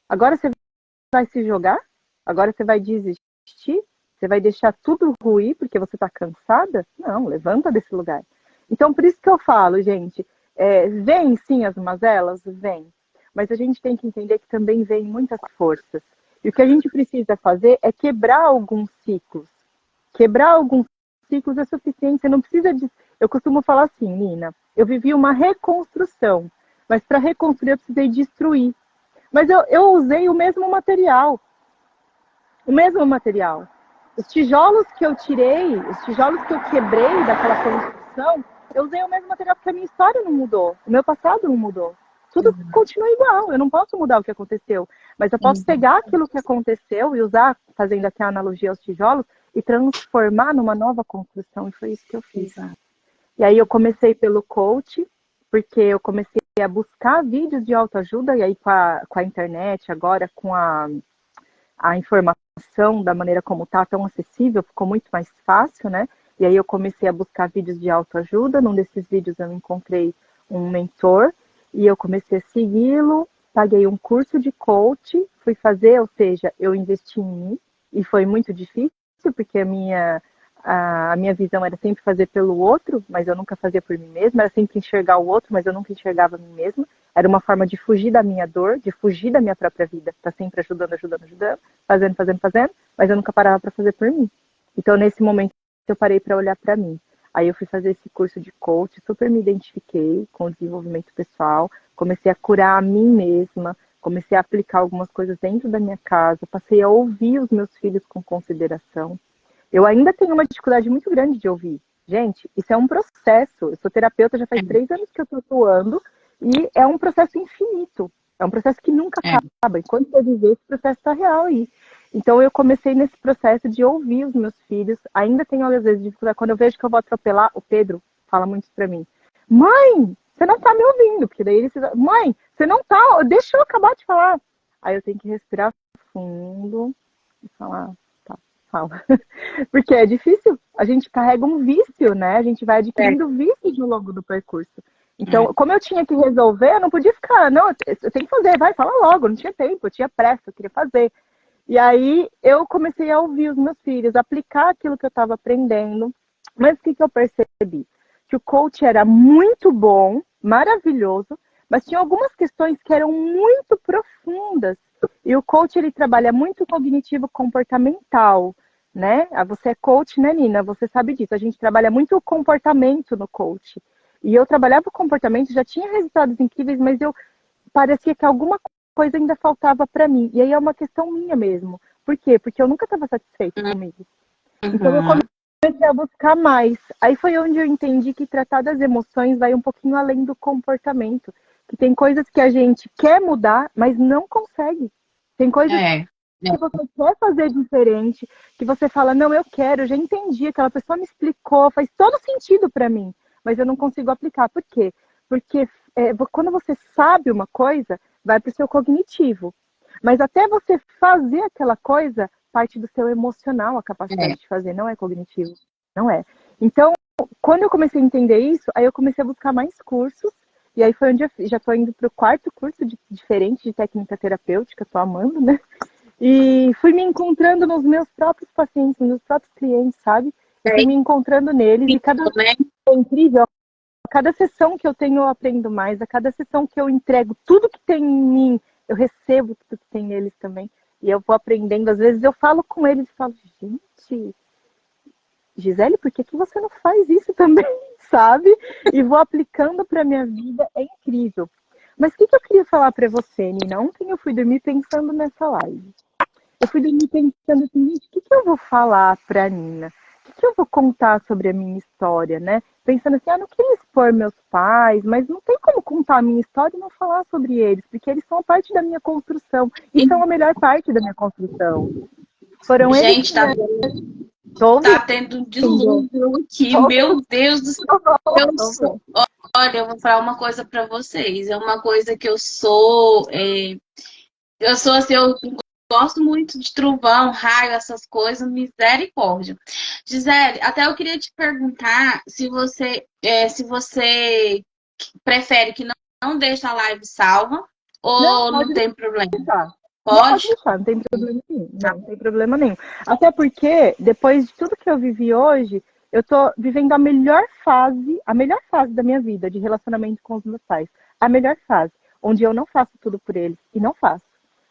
Agora você vai se jogar? Agora você vai desistir? Você vai deixar tudo ruir porque você está cansada? Não, levanta desse lugar. Então, por isso que eu falo, gente, vem sim as mazelas? Vem. Mas a gente tem que entender que também vem muitas forças. E o que a gente precisa fazer é quebrar alguns ciclos. Quebrar alguns ciclos é suficiente. Você não precisa de... Eu costumo falar assim, Nina, eu vivi uma reconstrução, mas para reconstruir eu precisei destruir. Mas eu usei o mesmo material. O mesmo material. Os tijolos que eu tirei, os tijolos que eu quebrei daquela construção, eu usei o mesmo material porque a minha história não mudou. O meu passado não mudou. Tudo continua igual. Eu não posso mudar o que aconteceu. Mas eu posso pegar aquilo que aconteceu e usar, fazendo aqui a analogia aos tijolos, e transformar numa nova construção. E foi isso que eu fiz. E aí eu comecei pelo coach, porque eu comecei a buscar vídeos de autoajuda, e aí com a internet, agora com a informação da maneira como está tão acessível, ficou muito mais fácil, né? E aí eu comecei a buscar vídeos de autoajuda. Num desses vídeos eu encontrei um mentor e eu comecei a segui-lo, paguei um curso de coach, fui fazer, ou seja, eu investi em mim e foi muito difícil, porque a minha visão era sempre fazer pelo outro, mas eu nunca fazia por mim mesma, era sempre enxergar o outro, mas eu nunca enxergava a mim mesma. Era uma forma de fugir da minha dor, de fugir da minha própria vida. Tá sempre ajudando, fazendo, mas eu nunca parava para fazer por mim. Então, nesse momento, eu parei para olhar para mim. Aí eu fui fazer esse curso de coach, super me identifiquei com o desenvolvimento pessoal, comecei a curar a mim mesma, comecei a aplicar algumas coisas dentro da minha casa, passei a ouvir os meus filhos com consideração. Eu ainda tenho uma dificuldade muito grande de ouvir. Gente, isso é um processo. Eu sou terapeuta, já faz 3 anos que eu estou atuando, e é um processo infinito. É um processo que nunca acaba. Enquanto eu viver, esse processo está real aí. Então, eu comecei nesse processo de ouvir os meus filhos. Ainda tenho, às vezes, dificuldade. Quando eu vejo que eu vou atropelar, o Pedro fala muito isso para mim. Mãe, você não está me ouvindo. Porque daí ele diz, mãe, você não está... Deixa eu acabar de falar. Aí eu tenho que respirar fundo e falar... Fala. Porque é difícil, a gente carrega um vício, né? A gente vai adquirindo vícios ao longo do percurso. Então, como eu tinha que resolver, eu não podia ficar, não, eu tenho que fazer, vai, fala logo, não tinha tempo, eu tinha pressa, eu queria fazer. E aí eu comecei a ouvir os meus filhos, aplicar aquilo que eu estava aprendendo. Mas o que eu percebi? Que o coach era muito bom, maravilhoso, mas tinha algumas questões que eram muito profundas. E o coach, ele trabalha muito cognitivo comportamental, né? Você é coach, né, Nina? Você sabe disso. A gente trabalha muito o comportamento no coach. E eu trabalhava o comportamento, já tinha resultados incríveis, mas eu parecia que alguma coisa ainda faltava para mim. E aí é uma questão minha mesmo. Por quê? Porque eu nunca estava satisfeita comigo. Então eu comecei a buscar mais. Aí foi onde eu entendi que tratar das emoções vai um pouquinho além do comportamento. Que tem coisas que a gente quer mudar, mas não consegue. Tem coisas que você quer fazer diferente, que você fala, não, eu quero, eu já entendi, aquela pessoa me explicou, faz todo sentido para mim, mas eu não consigo aplicar. Por quê? Porque quando você sabe uma coisa, vai para o seu cognitivo. Mas até você fazer aquela coisa, parte do seu emocional, a capacidade de fazer, não é cognitivo. Não é. Então, quando eu comecei a entender isso, aí eu comecei a buscar mais cursos. E aí foi onde eu já estou indo para o 4º curso diferente de técnica terapêutica, estou amando, né? E fui me encontrando nos meus próprios pacientes, nos meus próprios clientes, sabe? Eu fui me encontrando neles e cada é incrível. A cada sessão que eu tenho, eu aprendo mais. A cada sessão que eu entrego tudo que tem em mim, eu recebo tudo que tem neles também. E eu vou aprendendo. Às vezes eu falo com eles e falo, gente, Gisele, por que você não faz isso também? Sabe? E vou aplicando para minha vida, é incrível. Mas o que eu queria falar para você, Nina? Ontem eu fui dormir pensando nessa live. Eu fui dormir pensando assim, gente, o que eu vou falar para a Nina? O que eu vou contar sobre a minha história, né? Pensando assim, não queria expor meus pais, mas não tem como contar a minha história e não falar sobre eles, porque eles são parte da minha construção e são a melhor parte da minha construção. Foram eles que Tô Tá tendo um ouvindo. dilúvio aqui, Tô meu Deus do céu. Eu ouvindo. sou, olha, eu vou falar uma coisa pra vocês. É uma coisa que eu sou, eu sou assim, eu gosto muito de trovão, raio, essas coisas, misericórdia. Gisele, até eu queria te perguntar se você prefere que não deixe a live salva Não, ou não pode tem problema. deixar. Não, pode Pode? deixar, não tem problema nenhum. Não tem problema nenhum. Até porque, depois de tudo que eu vivi hoje, eu tô vivendo a melhor fase da minha vida de relacionamento com os meus pais. A melhor fase, onde eu não faço tudo por eles. E não faço.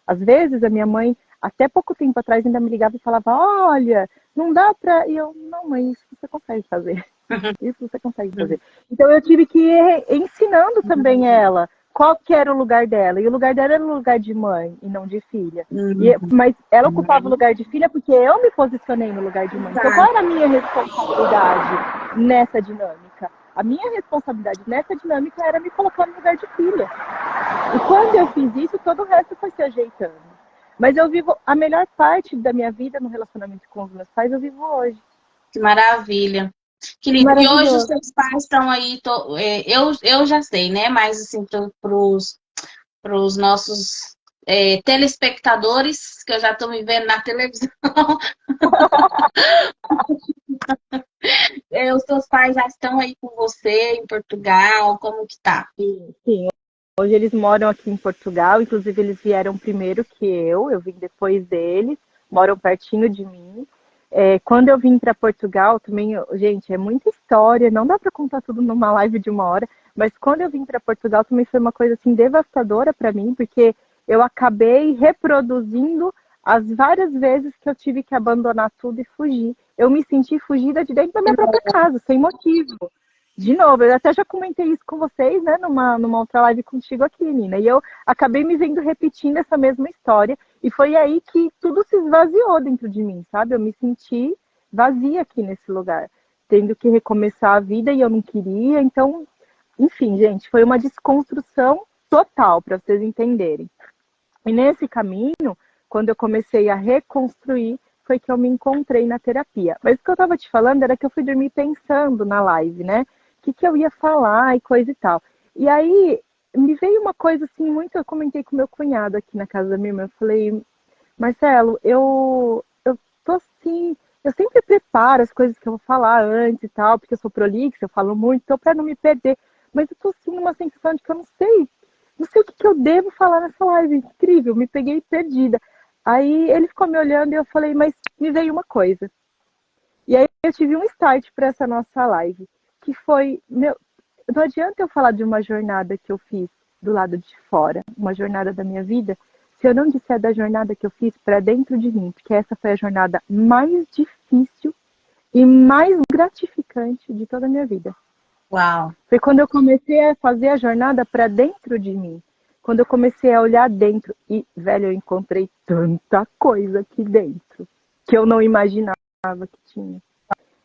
Às vezes, a minha mãe, até pouco tempo atrás, ainda me ligava e falava: Olha, não dá pra. E eu, não, mãe, isso você consegue fazer. Isso você consegue fazer. Então eu tive que ir ensinando também ela qual que era o lugar dela. E o lugar dela era o lugar de mãe e não de filha. Mas ela ocupava o lugar de filha porque eu me posicionei no lugar de mãe. Então qual era a minha responsabilidade nessa dinâmica? A minha responsabilidade nessa dinâmica era me colocar no lugar de filha. E quando eu fiz isso, todo o resto foi se ajeitando. Mas eu vivo a melhor parte da minha vida no relacionamento com os meus pais, eu vivo hoje. Que maravilha. Que lindo. E hoje os Maravilhoso. seus pais estão aí, eu já sei, né? Mas assim, para os nossos telespectadores, que eu já estou me vendo na televisão, os seus pais já estão aí com você em Portugal, como que tá? Sim, sim. Hoje eles moram aqui em Portugal, inclusive eles vieram primeiro que eu vim depois deles, moram pertinho de mim. Quando eu vim para Portugal, também, gente, é muita história, não dá para contar tudo numa live de 1 hora, mas quando eu vim para Portugal também foi uma coisa assim devastadora para mim, porque eu acabei reproduzindo as várias vezes que eu tive que abandonar tudo e fugir. Eu me senti fugida de dentro da minha própria casa, sem motivo. De novo, eu até já comentei isso com vocês, né, numa outra live contigo aqui, Nina. E eu acabei me vendo repetindo essa mesma história. E foi aí que tudo se esvaziou dentro de mim, sabe? Eu me senti vazia aqui nesse lugar, tendo que recomeçar a vida e eu não queria. Então, enfim, gente, foi uma desconstrução total, para vocês entenderem. E nesse caminho, quando eu comecei a reconstruir, foi que eu me encontrei na terapia. Mas o que eu estava te falando era que eu fui dormir pensando na live, né? O que eu ia falar e coisa e tal. E aí me veio uma coisa assim, muito. Eu comentei com meu cunhado aqui na casa da minha irmã. Eu falei, Marcelo, eu tô assim. Eu sempre preparo as coisas que eu vou falar antes e tal, porque eu sou prolixa, eu falo muito, então para não me perder. Mas eu tô assim numa sensação de que eu não sei o que eu devo falar nessa live. Incrível, me peguei perdida. Aí ele ficou me olhando e eu falei, mas me veio uma coisa. E aí eu tive um start para essa nossa live, que foi, não adianta eu falar de uma jornada que eu fiz do lado de fora, uma jornada da minha vida, se eu não disser da jornada que eu fiz para dentro de mim, porque essa foi a jornada mais difícil e mais gratificante de toda a minha vida. Uau! Foi quando eu comecei a fazer a jornada para dentro de mim. Quando eu comecei a olhar dentro. E, velho, eu encontrei tanta coisa aqui dentro que eu não imaginava que tinha.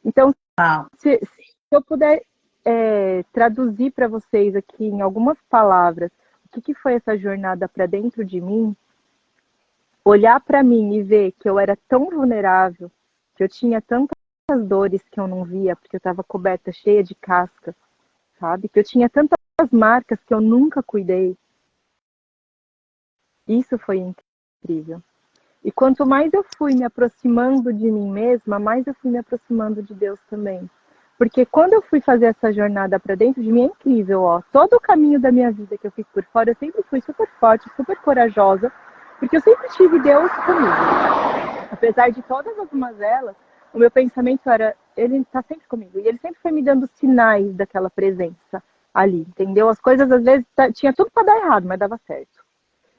Então, Uau! se eu puder traduzir para vocês aqui em algumas palavras o que foi essa jornada para dentro de mim, olhar para mim e ver que eu era tão vulnerável, que eu tinha tantas dores que eu não via, porque eu estava coberta, cheia de cascas, sabe? Que eu tinha tantas marcas que eu nunca cuidei. Isso foi incrível. E quanto mais eu fui me aproximando de mim mesma, mais eu fui me aproximando de Deus também. Porque quando eu fui fazer essa jornada para dentro de mim, é incrível, ó. Todo o caminho da minha vida que eu fiz por fora, eu sempre fui super forte, super corajosa, porque eu sempre tive Deus comigo. Apesar de todas as mazelas, o meu pensamento era, ele está sempre comigo. E ele sempre foi me dando sinais daquela presença ali, entendeu? As coisas às vezes tinha tudo para dar errado, mas dava certo.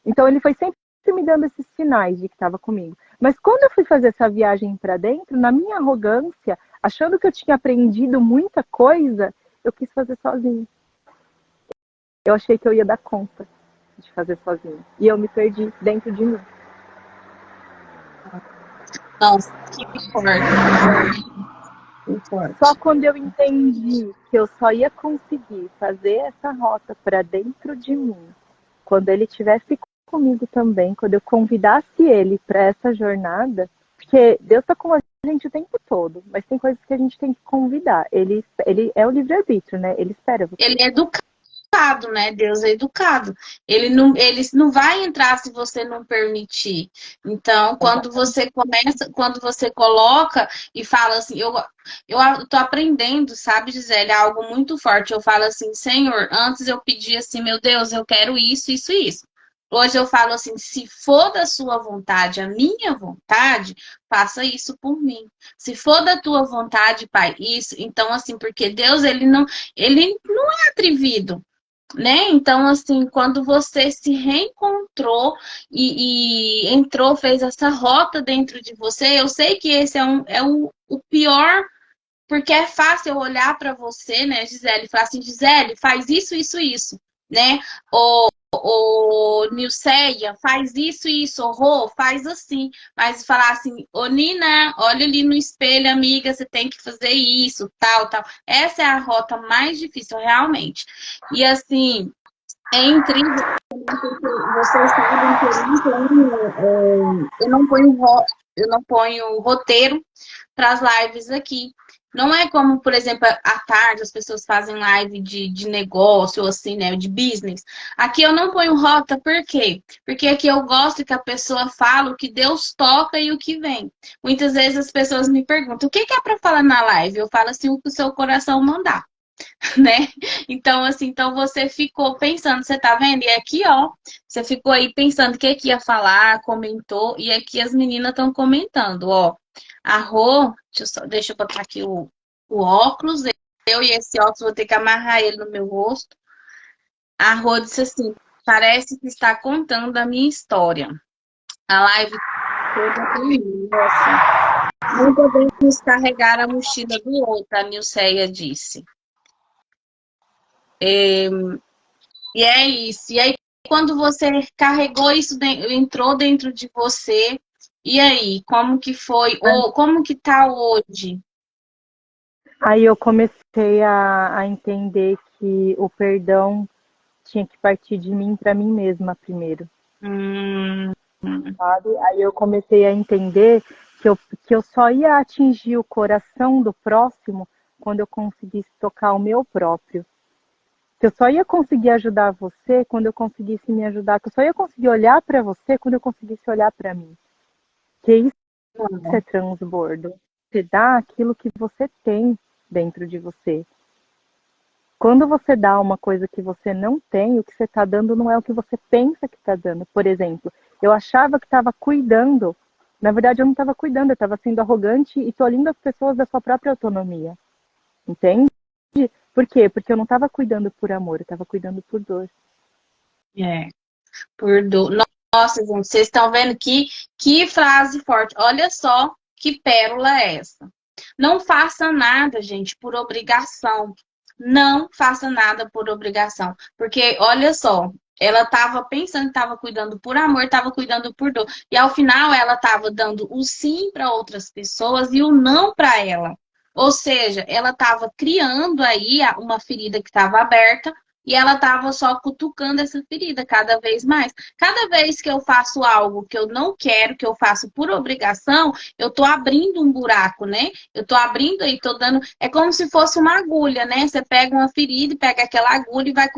Então ele foi sempre me dando esses sinais de que estava comigo. Mas quando eu fui fazer essa viagem para dentro, na minha arrogância, achando que eu tinha aprendido muita coisa, eu quis fazer sozinha. Eu achei que eu ia dar conta de fazer sozinha. E eu me perdi dentro de mim. Nossa, que forte. Que Só forte. quando eu entendi que eu só ia conseguir fazer essa rota para dentro de mim, quando ele estivesse comigo também, quando eu convidasse ele para essa jornada, porque Deus está com a gente o tempo todo, mas tem coisas que a gente tem que convidar. Ele é o livre-arbítrio, né? Ele espera você. Ele é educado, né? Deus é educado. Ele não vai entrar se você não permitir. Então, quando você começa, quando você coloca e fala assim, eu tô aprendendo, sabe, Gisele, é algo muito forte. Eu falo assim, Senhor, antes eu pedi assim, meu Deus, eu quero isso, isso e isso. Hoje eu falo assim, se for da sua vontade, a minha vontade, faça isso por mim. Se for da tua vontade, Pai, isso. Então, assim, porque Deus, ele não é atrevido, né? Então, assim, quando você se reencontrou e entrou, fez essa rota dentro de você, eu sei que esse o pior, porque é fácil eu olhar para você, né, Gisele, e falar assim, Gisele, faz isso, né? Ô, Nilceia, faz isso, ô, Rô, faz assim. Mas falar assim, ô, Nina, olha ali no espelho, amiga, você tem que fazer isso, tal, tal. Essa é a rota mais difícil, realmente. E assim, é incrível, porque vocês sabem que eu não ponho roteiro para as lives aqui. Não é como, por exemplo, à tarde as pessoas fazem live de negócio, ou assim, né, de business. Aqui eu não ponho rota, por quê? Porque aqui eu gosto que a pessoa fale o que Deus toca e o que vem. Muitas vezes as pessoas me perguntam, o que é para falar na live? Eu falo assim, o que o seu coração mandar. Né? Então, assim, então você ficou pensando, você tá vendo? E aqui, ó, você ficou aí pensando o que que ia falar, comentou, e aqui as meninas estão comentando, ó. A Rô, deixa eu botar aqui o óculos, eu e esse óculos vou ter que amarrar ele no meu rosto. A Rô disse assim, parece que está contando a minha história. A live toda comigo, nossa. Não podemos carregar a mochila do outro, a Nilceia disse. E é isso. E aí, quando você carregou isso, entrou dentro de você, e aí, como que foi? Ou como que tá hoje? Aí eu comecei a entender que o perdão tinha que partir de mim para mim mesma primeiro, Hum, sabe? Aí eu comecei a entender que eu só ia atingir o coração do próximo quando eu conseguisse tocar o meu próprio. Que eu só ia conseguir ajudar você quando eu conseguisse me ajudar. Que eu só ia conseguir olhar para você quando eu conseguisse olhar para mim. Que isso é transbordo. Você dá aquilo que você tem dentro de você. Quando você dá uma coisa que você não tem, o que você está dando não é o que você pensa que está dando. Por exemplo, eu achava que estava cuidando. Na verdade, eu não estava cuidando, eu estava sendo arrogante e tolhindo as pessoas da sua própria autonomia. Entende? Por quê? Porque eu não estava cuidando por amor, eu estava cuidando por dor. é, por dor. Nossa, gente, vocês estão vendo que frase forte. Olha só que pérola é essa. Não faça nada, gente, por obrigação. Não faça nada por obrigação. Porque, olha só, ela estava pensando que estava cuidando por amor, estava cuidando por dor. E ao final ela estava dando o sim para outras pessoas e o não para ela. Ou seja, ela estava criando aí uma ferida que estava aberta e ela estava só cutucando essa ferida cada vez mais. Cada vez que eu faço algo que eu não quero, que eu faço por obrigação, eu tô abrindo um buraco, né? Eu tô abrindo aí, tô dando. É como se fosse uma agulha, né? Você pega uma ferida e pega aquela agulha e vai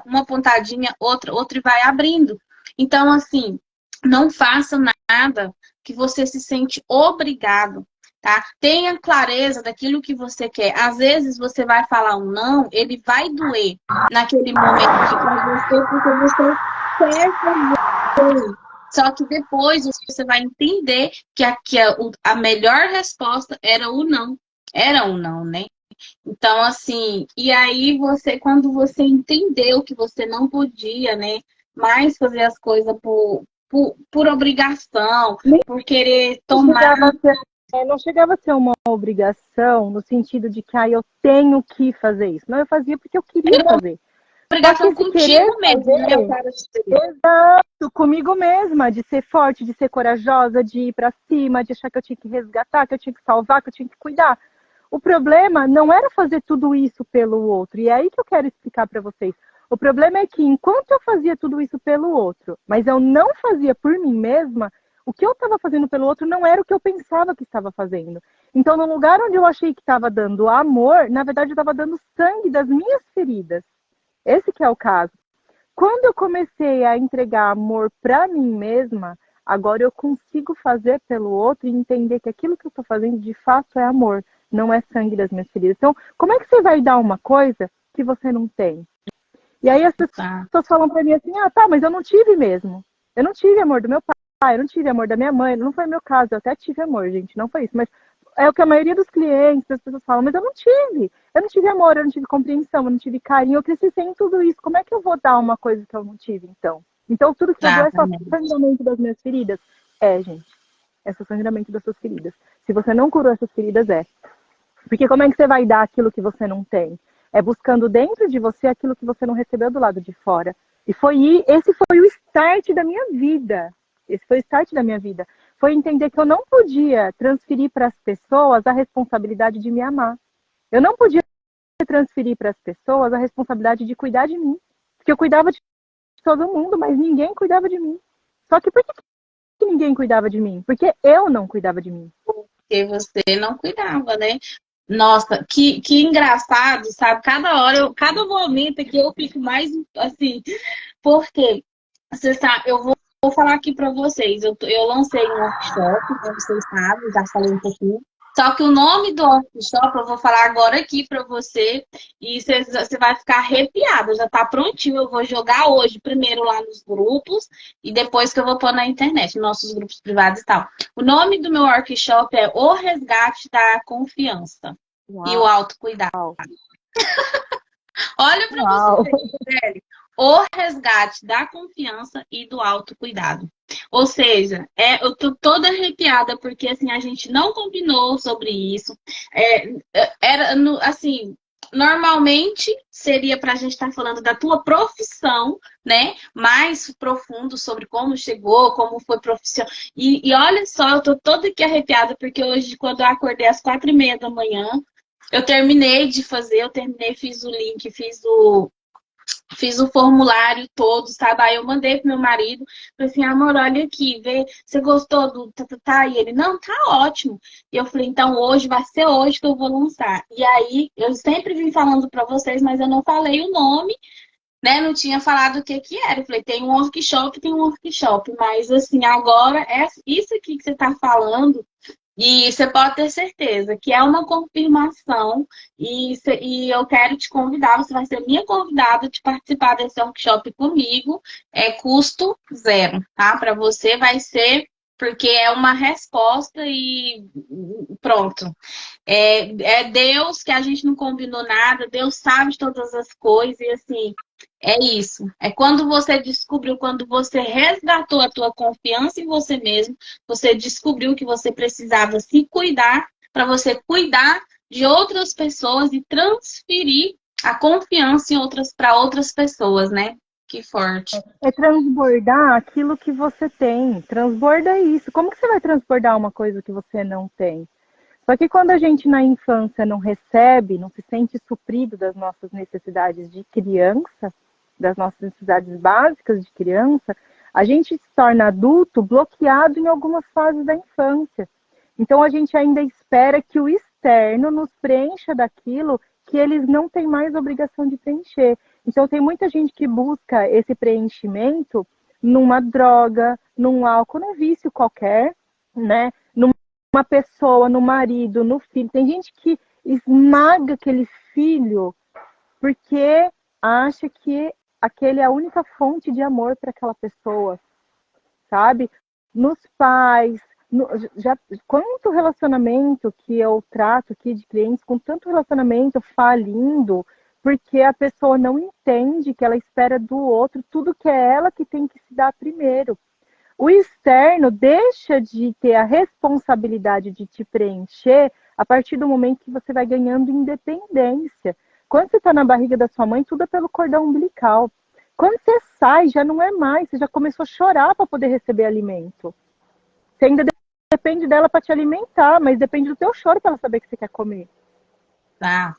uma pontadinha, outra e vai abrindo. Então, assim, não faça nada que você se sente obrigado. Tá? Tenha clareza daquilo que você quer. Às vezes você vai falar um não, ele vai doer naquele momento para você, porque você quer fazer. Só que depois você vai entender que a melhor resposta era o não. Era o não, né? Então, assim, e aí você, quando você entendeu que você não podia, né, mais fazer as coisas por obrigação, por querer tomar. Não chegava a ser uma obrigação no sentido de que eu tenho que fazer isso. Não, eu fazia porque eu queria fazer. Só que Obrigação esse querer contigo mesmo, fazer, né? Eu quero dizer. exato, comigo mesma, de ser forte, de ser corajosa, de ir pra cima, de achar que eu tinha que resgatar, que eu tinha que salvar, que eu tinha que cuidar. O problema não era fazer tudo isso pelo outro. E é aí que eu quero explicar para vocês. O problema é que enquanto eu fazia tudo isso pelo outro, mas eu não fazia por mim mesma, o que eu estava fazendo pelo outro não era o que eu pensava que estava fazendo. Então, no lugar onde eu achei que estava dando amor, na verdade eu estava dando sangue das minhas feridas. Esse que é o caso. Quando eu comecei a entregar amor para mim mesma, agora eu consigo fazer pelo outro e entender que aquilo que eu estou fazendo de fato é amor, não é sangue das minhas feridas. Então, como é que você vai dar uma coisa que você não tem? E aí as Tá. pessoas falam para mim assim, ah, tá, mas eu não tive mesmo. Eu não tive amor do meu pai, eu não tive amor da minha mãe, não foi meu caso, eu até tive amor, gente, não foi isso. Mas é o que a maioria dos clientes, as pessoas falam, mas eu não tive. Eu não tive amor, eu não tive compreensão, eu não tive carinho, eu cresci sem tudo isso. Como é que eu vou dar uma coisa que eu não tive, então? Então, tudo que eu dou é só Exatamente. sangramento das minhas feridas? É, gente. É só sangramento das suas feridas. Se você não curou essas feridas, é. Porque como é que você vai dar aquilo que você não tem? É buscando dentro de você aquilo que você não recebeu do lado de fora. Esse foi o start da minha vida. Esse foi o start da minha vida. Foi entender que eu não podia transferir para as pessoas a responsabilidade de me amar. Eu não podia transferir para as pessoas a responsabilidade de cuidar de mim. Porque eu cuidava de todo mundo, mas ninguém cuidava de mim. Só que por que ninguém cuidava de mim? Porque eu não cuidava de mim. Porque você não cuidava, né? Nossa, que engraçado, sabe? Cada hora, cada momento que eu fico mais assim, porque você sabe, vou falar aqui para vocês. Eu lancei um workshop, como vocês sabem, já falei um pouquinho. Só que o nome do workshop eu vou falar agora aqui para você e você vai ficar arrepiado. Já está prontinho. Eu vou jogar hoje, primeiro lá nos grupos e depois que eu vou pôr na internet, nos nossos grupos privados e tal. O nome do meu workshop é O Resgate da Confiança e o Uau, Autocuidado. Olha para você, uau. Gisele. O resgate da confiança e do autocuidado. Ou seja, eu tô toda arrepiada porque assim a gente não combinou sobre isso. Assim, normalmente seria para a gente estar falando da tua profissão, né? Mais profundo sobre como chegou, como foi profissional. E olha só, eu tô toda aqui arrepiada porque hoje, quando eu acordei às 4:30 da manhã, eu terminei de fazer, fiz o link, fiz o formulário todo, sabe? Aí eu mandei pro meu marido, falei assim, amor, olha aqui, vê, você gostou do tá? E ele, não, tá ótimo. E eu falei, então hoje vai ser hoje que eu vou lançar. E aí, eu sempre vim falando para vocês, mas eu não falei o nome, né? Não tinha falado o que que era. Eu falei, tem um workshop, mas assim, agora é isso aqui que você tá falando. E você pode ter certeza que é uma confirmação e eu quero te convidar, você vai ser minha convidada de participar desse workshop comigo, é custo zero, tá? Para você vai ser, porque é uma resposta e pronto. É Deus que a gente não combinou nada, Deus sabe de todas as coisas e assim, é isso. É quando você descobriu, quando você resgatou a tua confiança em você mesmo, você descobriu que você precisava se cuidar para você cuidar de outras pessoas e transferir a confiança para outras pessoas, né? Que forte. É transbordar aquilo que você tem. Transborda isso. Como que você vai transbordar uma coisa que você não tem? Só que quando a gente na infância não recebe, não se sente suprido das nossas necessidades de criança, das nossas necessidades básicas de criança, a gente se torna adulto bloqueado em algumas fases da infância. Então a gente ainda espera que o externo nos preencha daquilo que eles não têm mais obrigação de preencher. Então tem muita gente que busca esse preenchimento numa droga, num álcool, num vício qualquer, né? Numa pessoa, no marido, no filho. Tem gente que esmaga aquele filho porque acha que aquele é a única fonte de amor para aquela pessoa, sabe? Nos pais, já quanto relacionamento que eu trato aqui de clientes com tanto relacionamento falindo, porque a pessoa não entende que ela espera do outro tudo que é ela que tem que se dar primeiro. O externo deixa de ter a responsabilidade de te preencher a partir do momento que você vai ganhando independência. Quando você está na barriga da sua mãe, tudo é pelo cordão umbilical. Quando você sai, já não é mais, você já começou a chorar para poder receber alimento. Você ainda depende dela para te alimentar, mas depende do teu choro para ela saber que você quer comer. Tá.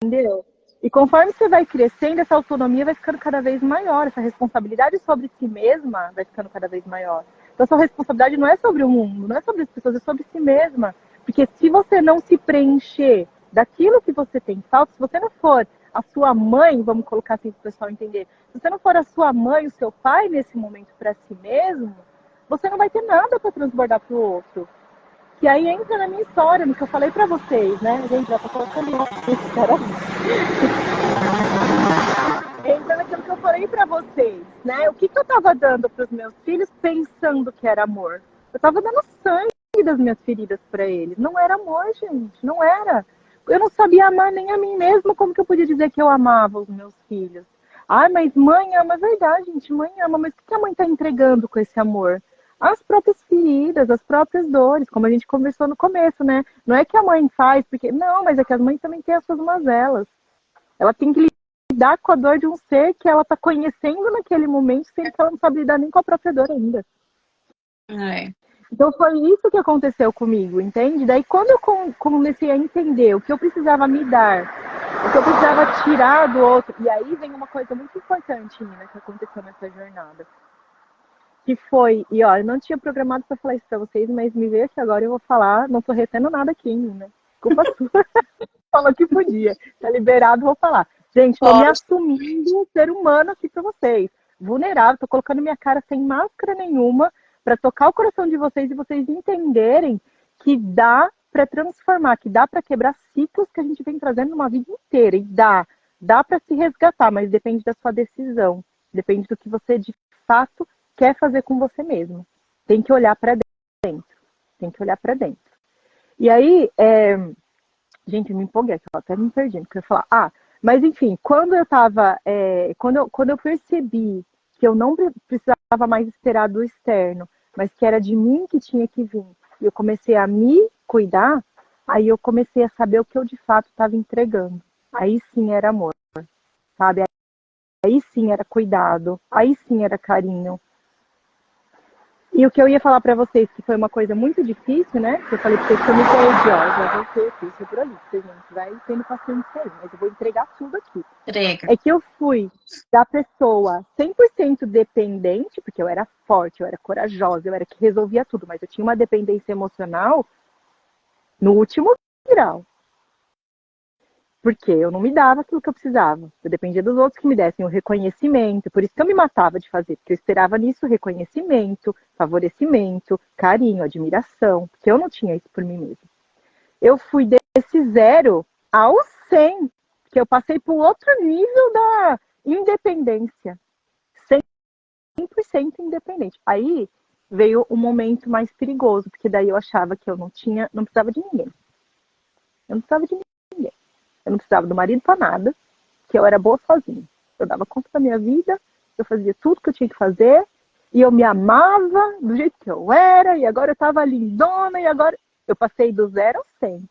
Entendeu? E conforme você vai crescendo, essa autonomia vai ficando cada vez maior, essa responsabilidade sobre si mesma vai ficando cada vez maior. Então, sua responsabilidade não é sobre o mundo, não é sobre as pessoas, é sobre si mesma. Porque se você não se preencher daquilo que você tem falta, se você não for a sua mãe, vamos colocar assim para o pessoal entender, se você não for a sua mãe, o seu pai nesse momento para si mesmo, você não vai ter nada para transbordar para o outro. E aí entra na minha história, no que eu falei para vocês, né? Gente, já tô colocando isso, cara. Entra naquilo que eu falei para vocês, né? O que, que eu tava dando para os meus filhos pensando que era amor? Eu tava dando sangue das minhas feridas para eles. Não era amor, gente, não era. Eu não sabia amar nem a mim mesma, como que eu podia dizer que eu amava os meus filhos? Ai, mas mãe ama, é verdade, gente, mãe ama, mas o que a mãe tá entregando com esse amor? As próprias feridas, as próprias dores, como a gente conversou no começo, né? Não é que a mãe faz, porque. Não, mas é que as mães também têm as suas mazelas. Ela tem que lidar com a dor de um ser que ela tá conhecendo naquele momento, sendo que ela não sabe lidar nem com a própria dor ainda. É. Então foi isso que aconteceu comigo, entende? Daí quando eu comecei a entender o que eu precisava me dar, o que eu precisava tirar do outro, e aí vem uma coisa muito importante, Nina, que aconteceu nessa jornada. Que foi, e ó, eu não tinha programado para falar isso para vocês, mas me veio aqui agora e eu vou falar, não tô retendo nada aqui, Nina. Culpa sua. Falou que podia. Tá liberado, vou falar. Gente, tô me assumindo ser humano aqui para vocês. Vulnerável, tô colocando minha cara sem máscara nenhuma para tocar o coração de vocês e vocês entenderem que dá para transformar, que dá para quebrar ciclos que a gente vem trazendo numa vida inteira. E dá para se resgatar, mas depende da sua decisão. Depende do que você de fato quer fazer com você mesmo. Tem que olhar para dentro. Tem que olhar para dentro. E aí, gente, eu me empolguei, eu até me perdi, porque eu ia falar, mas enfim, quando eu tava, quando eu percebi que eu não precisava mais esperar do externo, mas que era de mim que tinha que vir, e eu comecei a me cuidar, aí eu comecei a saber o que eu de fato estava entregando. Aí sim era amor, sabe? Aí sim era cuidado, aí sim era carinho. E o que eu ia falar pra vocês, que foi uma coisa muito difícil, né? Que eu falei pra vocês que eu me perdi, ó, já voltei aqui, sou jornalista, gente, vai tendo paciência aí, mas eu vou entregar tudo aqui. Entrega. É que eu fui da pessoa 100% dependente, porque eu era forte, eu era corajosa, eu era que resolvia tudo, mas eu tinha uma dependência emocional no último grau. Porque eu não me dava aquilo que eu precisava. Eu dependia dos outros que me dessem o reconhecimento. Por isso que eu me matava de fazer. Porque eu esperava nisso reconhecimento, favorecimento, carinho, admiração. Porque eu não tinha isso por mim mesma. Eu fui desse 0 ao 100. Que eu passei para o outro nível da independência. 100% independente. Aí veio o momento mais perigoso. Porque daí eu achava que eu não precisava de ninguém. Eu não precisava de ninguém. Eu não precisava do marido para nada, que eu era boa sozinha. Eu dava conta da minha vida, eu fazia tudo que eu tinha que fazer, e eu me amava do jeito que eu era, e agora eu estava lindona, e agora eu passei do 0 ao 100.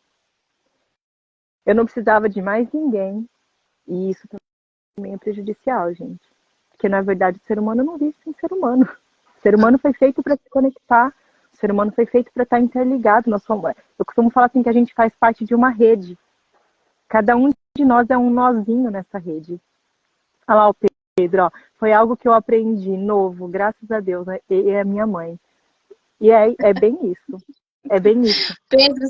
Eu não precisava de mais ninguém, e isso também é prejudicial, gente. Porque, na verdade, o ser humano não vive sem ser humano. O ser humano foi feito para se conectar, o ser humano foi feito para estar interligado. Eu costumo falar assim que a gente faz parte de uma rede. Cada um de nós é um nozinho nessa rede. Olha lá o Pedro, ó. Foi algo que eu aprendi novo, graças a Deus, né? E é a minha mãe. E é bem isso. É bem isso. Pedro,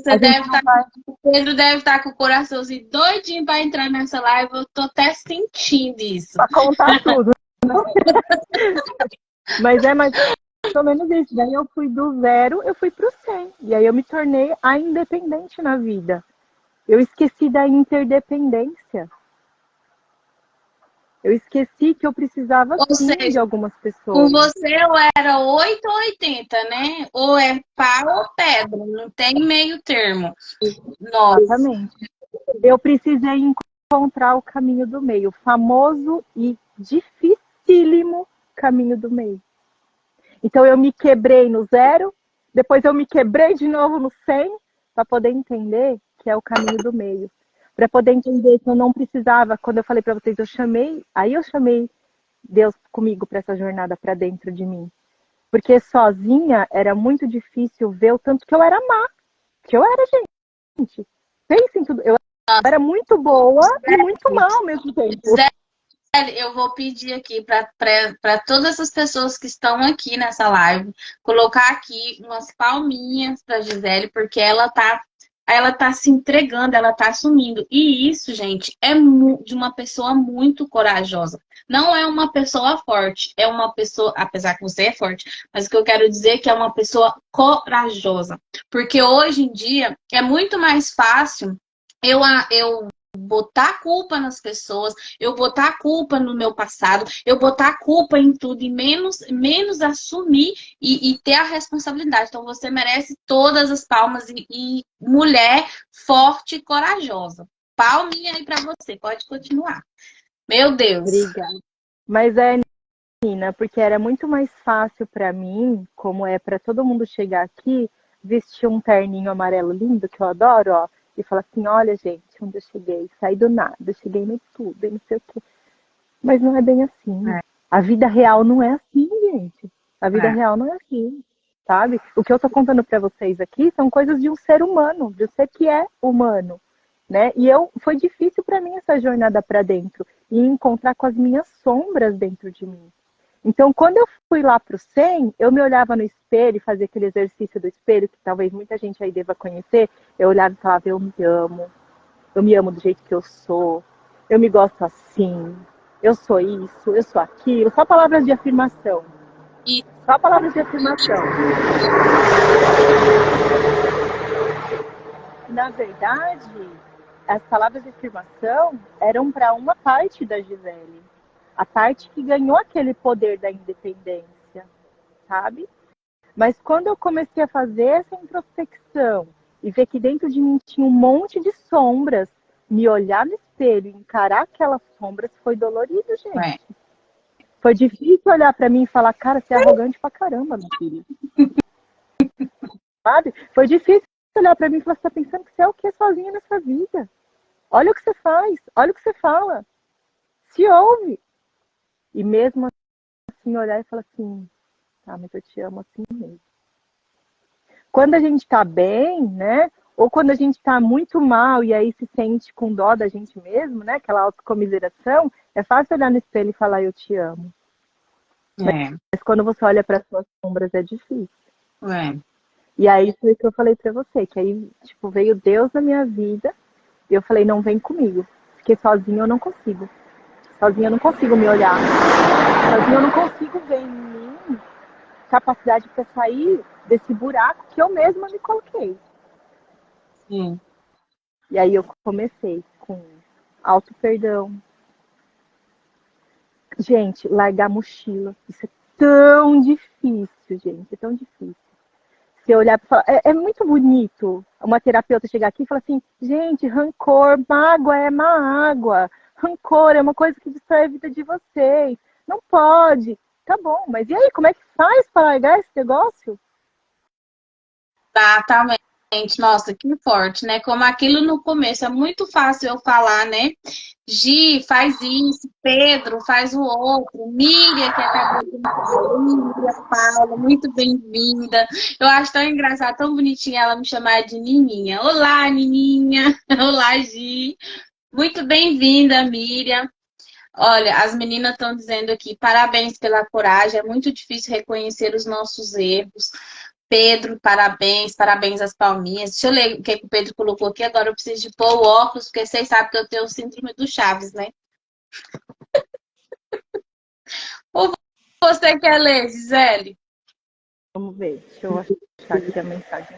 Pedro deve estar com o coraçãozinho doidinho para entrar nessa live. Eu tô até sentindo isso. Para contar tudo. Mas é mais ou menos isso. Daí eu fui do 0, eu fui pro 100. E aí eu me tornei a independente na vida. Eu esqueci da interdependência. Eu esqueci que eu precisava sim de algumas pessoas. Com você eu era 8 ou 80, né? Ou é pau ou pedra. Não tem meio termo. Nossa. Exatamente. Eu precisei encontrar o caminho do meio. O famoso e dificílimo caminho do meio. Então eu me quebrei no 0, depois eu me quebrei de novo no 100, para poder entender que é o caminho do meio. Para poder entender que eu não precisava, quando eu falei para vocês, eu chamei Deus comigo para essa jornada para dentro de mim. Porque sozinha era muito difícil ver o tanto que eu era má. Que eu era, gente. Pensem tudo. Eu era muito boa e muito má ao mesmo tempo. eu vou pedir aqui para todas as pessoas que estão aqui nessa live, colocar aqui umas palminhas para Gisele, porque ela tá se entregando, ela tá assumindo. E isso, gente, é de uma pessoa muito corajosa. Não é uma pessoa forte, é uma pessoa, apesar que você é forte, mas o que eu quero dizer é que é uma pessoa corajosa. Porque hoje em dia é muito mais fácil eu botar a culpa nas pessoas, eu botar a culpa no meu passado, eu botar a culpa em tudo e menos assumir e ter a responsabilidade. Então você merece todas as palmas e mulher forte e corajosa. Palminha aí pra você, pode continuar. Meu Deus. Obrigada. Mas Nina, porque era muito mais fácil para mim, como é para todo mundo chegar aqui, vestir um terninho amarelo lindo, que eu adoro, ó, e falar assim, olha, gente, onde eu cheguei, saí do nada, cheguei no tudo, e não sei o quê. Mas não é bem assim. É, A vida real não é assim, gente. A vida é. real não é assim, sabe? O que eu tô contando para vocês aqui são coisas de um ser humano, de um ser que é humano, né? E foi difícil para mim essa jornada para dentro e encontrar com as minhas sombras dentro de mim. Então, quando eu fui lá para o 100, eu me olhava no espelho e fazia aquele exercício do espelho, que talvez muita gente aí deva conhecer. Eu olhava e falava, eu me amo do jeito que eu sou, eu me gosto assim, eu sou isso, eu sou aquilo. Só palavras de afirmação. E Só palavras de afirmação. Na verdade, as palavras de afirmação eram para uma parte da Gisele. A parte que ganhou aquele poder da independência, sabe? Mas quando eu comecei a fazer essa introspecção e ver que dentro de mim tinha um monte de sombras, me olhar no espelho e encarar aquelas sombras foi dolorido, é. gente. Foi difícil olhar para mim e falar, cara, você é arrogante pra caramba, meu filho. Sabe? Foi difícil olhar para mim e falar, você tá pensando que você é o que sozinha nessa vida? Olha o que você faz, olha o que você fala. Se ouve. E mesmo assim olhar e falar assim, tá, mas eu te amo assim mesmo. Quando a gente tá bem, né? Ou quando a gente tá muito mal e aí se sente com dó da gente mesmo, né? Aquela autocomiseração, é fácil olhar no espelho e falar eu te amo. É, Mas quando você olha para suas sombras é difícil. é. E aí foi o que eu falei para você, que aí tipo veio Deus na minha vida e eu falei não vem comigo, porque sozinho eu não consigo. Sozinho eu não consigo me olhar. Sozinho eu não consigo ver em mim capacidade para sair desse buraco que eu mesma me coloquei. Sim. E aí eu comecei com auto-perdão. Gente, largar a mochila. Isso é tão difícil, gente. É tão difícil. Se eu olhar e falar, é muito bonito uma terapeuta chegar aqui e falar assim, gente, rancor, mágoa é mágoa. Rancor é uma coisa que destrói a vida de vocês. Não pode. Tá bom, mas e aí, como é que faz para largar esse negócio? Exatamente. Nossa, que forte, né? Como aquilo no começo é muito fácil eu falar, né? Gi, faz isso, Pedro, faz o outro, Miriam, que acabou de entrar aí, Miriam Paula, muito bem-vinda. Eu acho tão engraçado, tão bonitinha ela me chamar de Nininha. Olá, Nininha. Olá, Gi. Muito bem-vinda, Miriam. Olha, as meninas estão dizendo aqui, parabéns pela coragem, é muito difícil reconhecer os nossos erros. Pedro, parabéns, parabéns às palminhas. Deixa eu ler o que o Pedro colocou aqui. Agora eu preciso de pôr o óculos, porque vocês sabem que eu tenho o síndrome do Chaves, né? Ou você quer ler, Gisele? Vamos ver, deixa eu achar aqui a mensagem.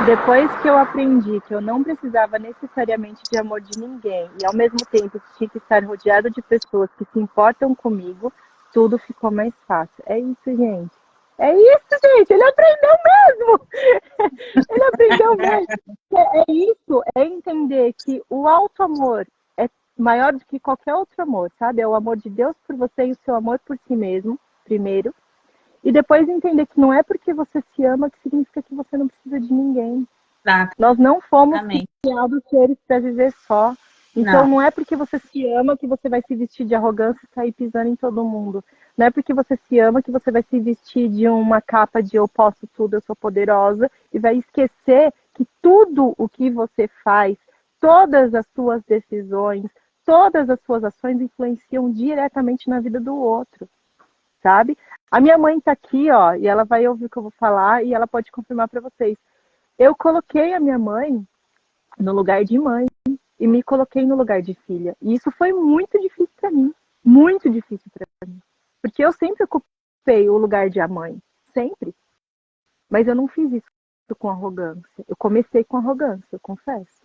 Depois que eu aprendi que eu não precisava necessariamente de amor de ninguém e ao mesmo tempo tinha que estar rodeado de pessoas que se importam comigo, tudo ficou mais fácil. É isso, gente. É isso, gente. Ele aprendeu mesmo. Ele aprendeu mesmo. É isso, é entender que o alto amor é maior do que qualquer outro amor, sabe? É o amor de Deus por você e o seu amor por si mesmo, primeiro. E depois entender que não é porque você se ama que significa que você não precisa de ninguém. Nós não fomos criados seres para viver só. Então não é porque você se ama que você vai se vestir de arrogância e sair pisando em todo mundo. Não é porque você se ama que você vai se vestir de uma capa de eu posso tudo, eu sou poderosa, e vai esquecer que tudo o que você faz, todas as suas decisões, todas as suas ações influenciam diretamente na vida do outro, sabe? A minha mãe tá aqui, ó, e ela vai ouvir o que eu vou falar e ela pode confirmar para vocês. Eu coloquei a minha mãe no lugar de mãe e me coloquei no lugar de filha. E isso foi muito difícil para mim, muito difícil para mim, porque eu sempre ocupei o lugar de a mãe, sempre. Mas eu não fiz isso com arrogância. Eu comecei com arrogância, eu confesso.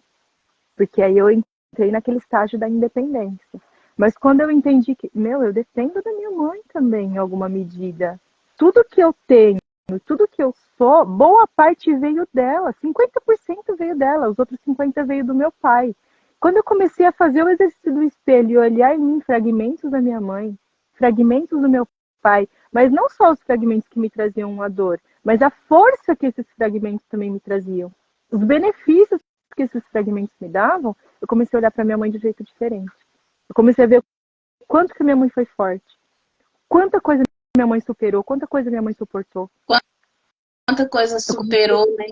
Porque aí eu entrei naquele estágio da independência. Mas quando eu entendi que, eu dependo da minha mãe também, em alguma medida. Tudo que eu tenho, tudo que eu sou, boa parte veio dela. 50% veio dela, os outros 50% veio do meu pai. Quando eu comecei a fazer o exercício do espelho e olhar em mim fragmentos da minha mãe, fragmentos do meu pai, mas não só os fragmentos que me traziam a dor, mas a força que esses fragmentos também me traziam, os benefícios que esses fragmentos me davam, eu comecei a olhar para minha mãe de um jeito diferente. Eu comecei a ver o quanto que minha mãe foi forte, quanta coisa minha mãe superou, quanta coisa minha mãe suportou. Quanta coisa superou, né?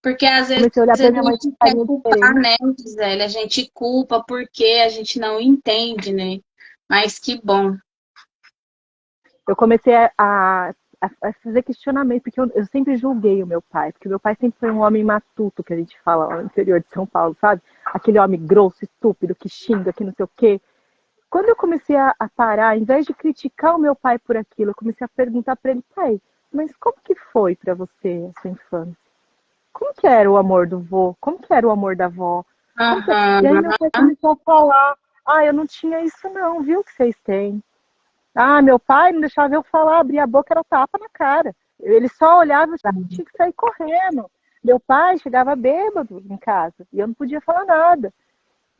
Porque às vezes Comecei a olhar a para minha mãe gente de quer carinho culpar, diferente. né, Gisele? A gente culpa porque a gente não entende, né? Mas que bom. Eu comecei a fazer questionamento, porque eu sempre julguei o meu pai, porque o meu pai sempre foi um homem matuto, que a gente fala lá no interior de São Paulo, sabe? Aquele homem grosso, estúpido, que xinga, que não sei o quê. Quando eu comecei a parar, ao invés de criticar o meu pai por aquilo, eu comecei a perguntar para ele, pai, mas como que foi para você a sua infância? Como que era o amor do vô? Como que era o amor da avó? Aham. E aí meu pai começou a falar, eu não tinha isso não, viu que vocês têm? Meu pai não deixava eu falar, abrir a boca era tapa na cara. Ele só olhava e tinha que sair correndo. Meu pai chegava bêbado em casa e eu não podia falar nada.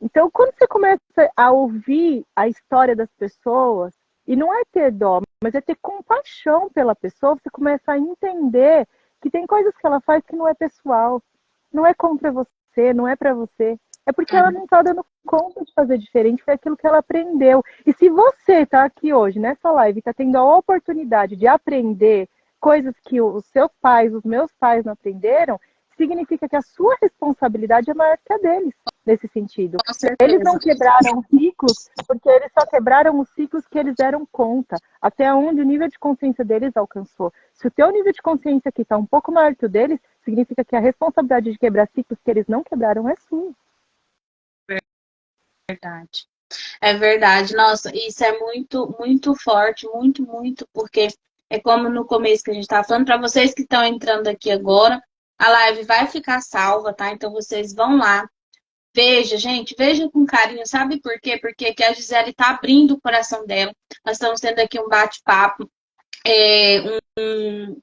Então, quando você começa a ouvir a história das pessoas, e não é ter dó, mas é ter compaixão pela pessoa, você começa a entender que tem coisas que ela faz que não é pessoal, não é contra você, não é para você. É porque ela não está dando conta de fazer diferente, foi aquilo que ela aprendeu. E se você está aqui hoje, nessa live, está tendo a oportunidade de aprender coisas que os seus pais, os meus pais não aprenderam, significa que a sua responsabilidade é maior que a deles, nesse sentido. Com Eles certeza. não quebraram ciclos porque eles só quebraram os ciclos que eles deram conta, até onde o nível de consciência deles alcançou. Se o teu nível de consciência aqui está um pouco maior que o deles, significa que a responsabilidade de quebrar ciclos que eles não quebraram é sua. Verdade. É verdade. Nossa, isso é muito, muito forte, muito, muito, porque é como no começo que a gente estava falando, para vocês que estão entrando aqui agora, a live vai ficar salva, tá? Então vocês vão lá. Veja, gente, veja com carinho. Sabe por quê? Porque que a Gisele está abrindo o coração dela. Nós estamos tendo aqui um bate-papo.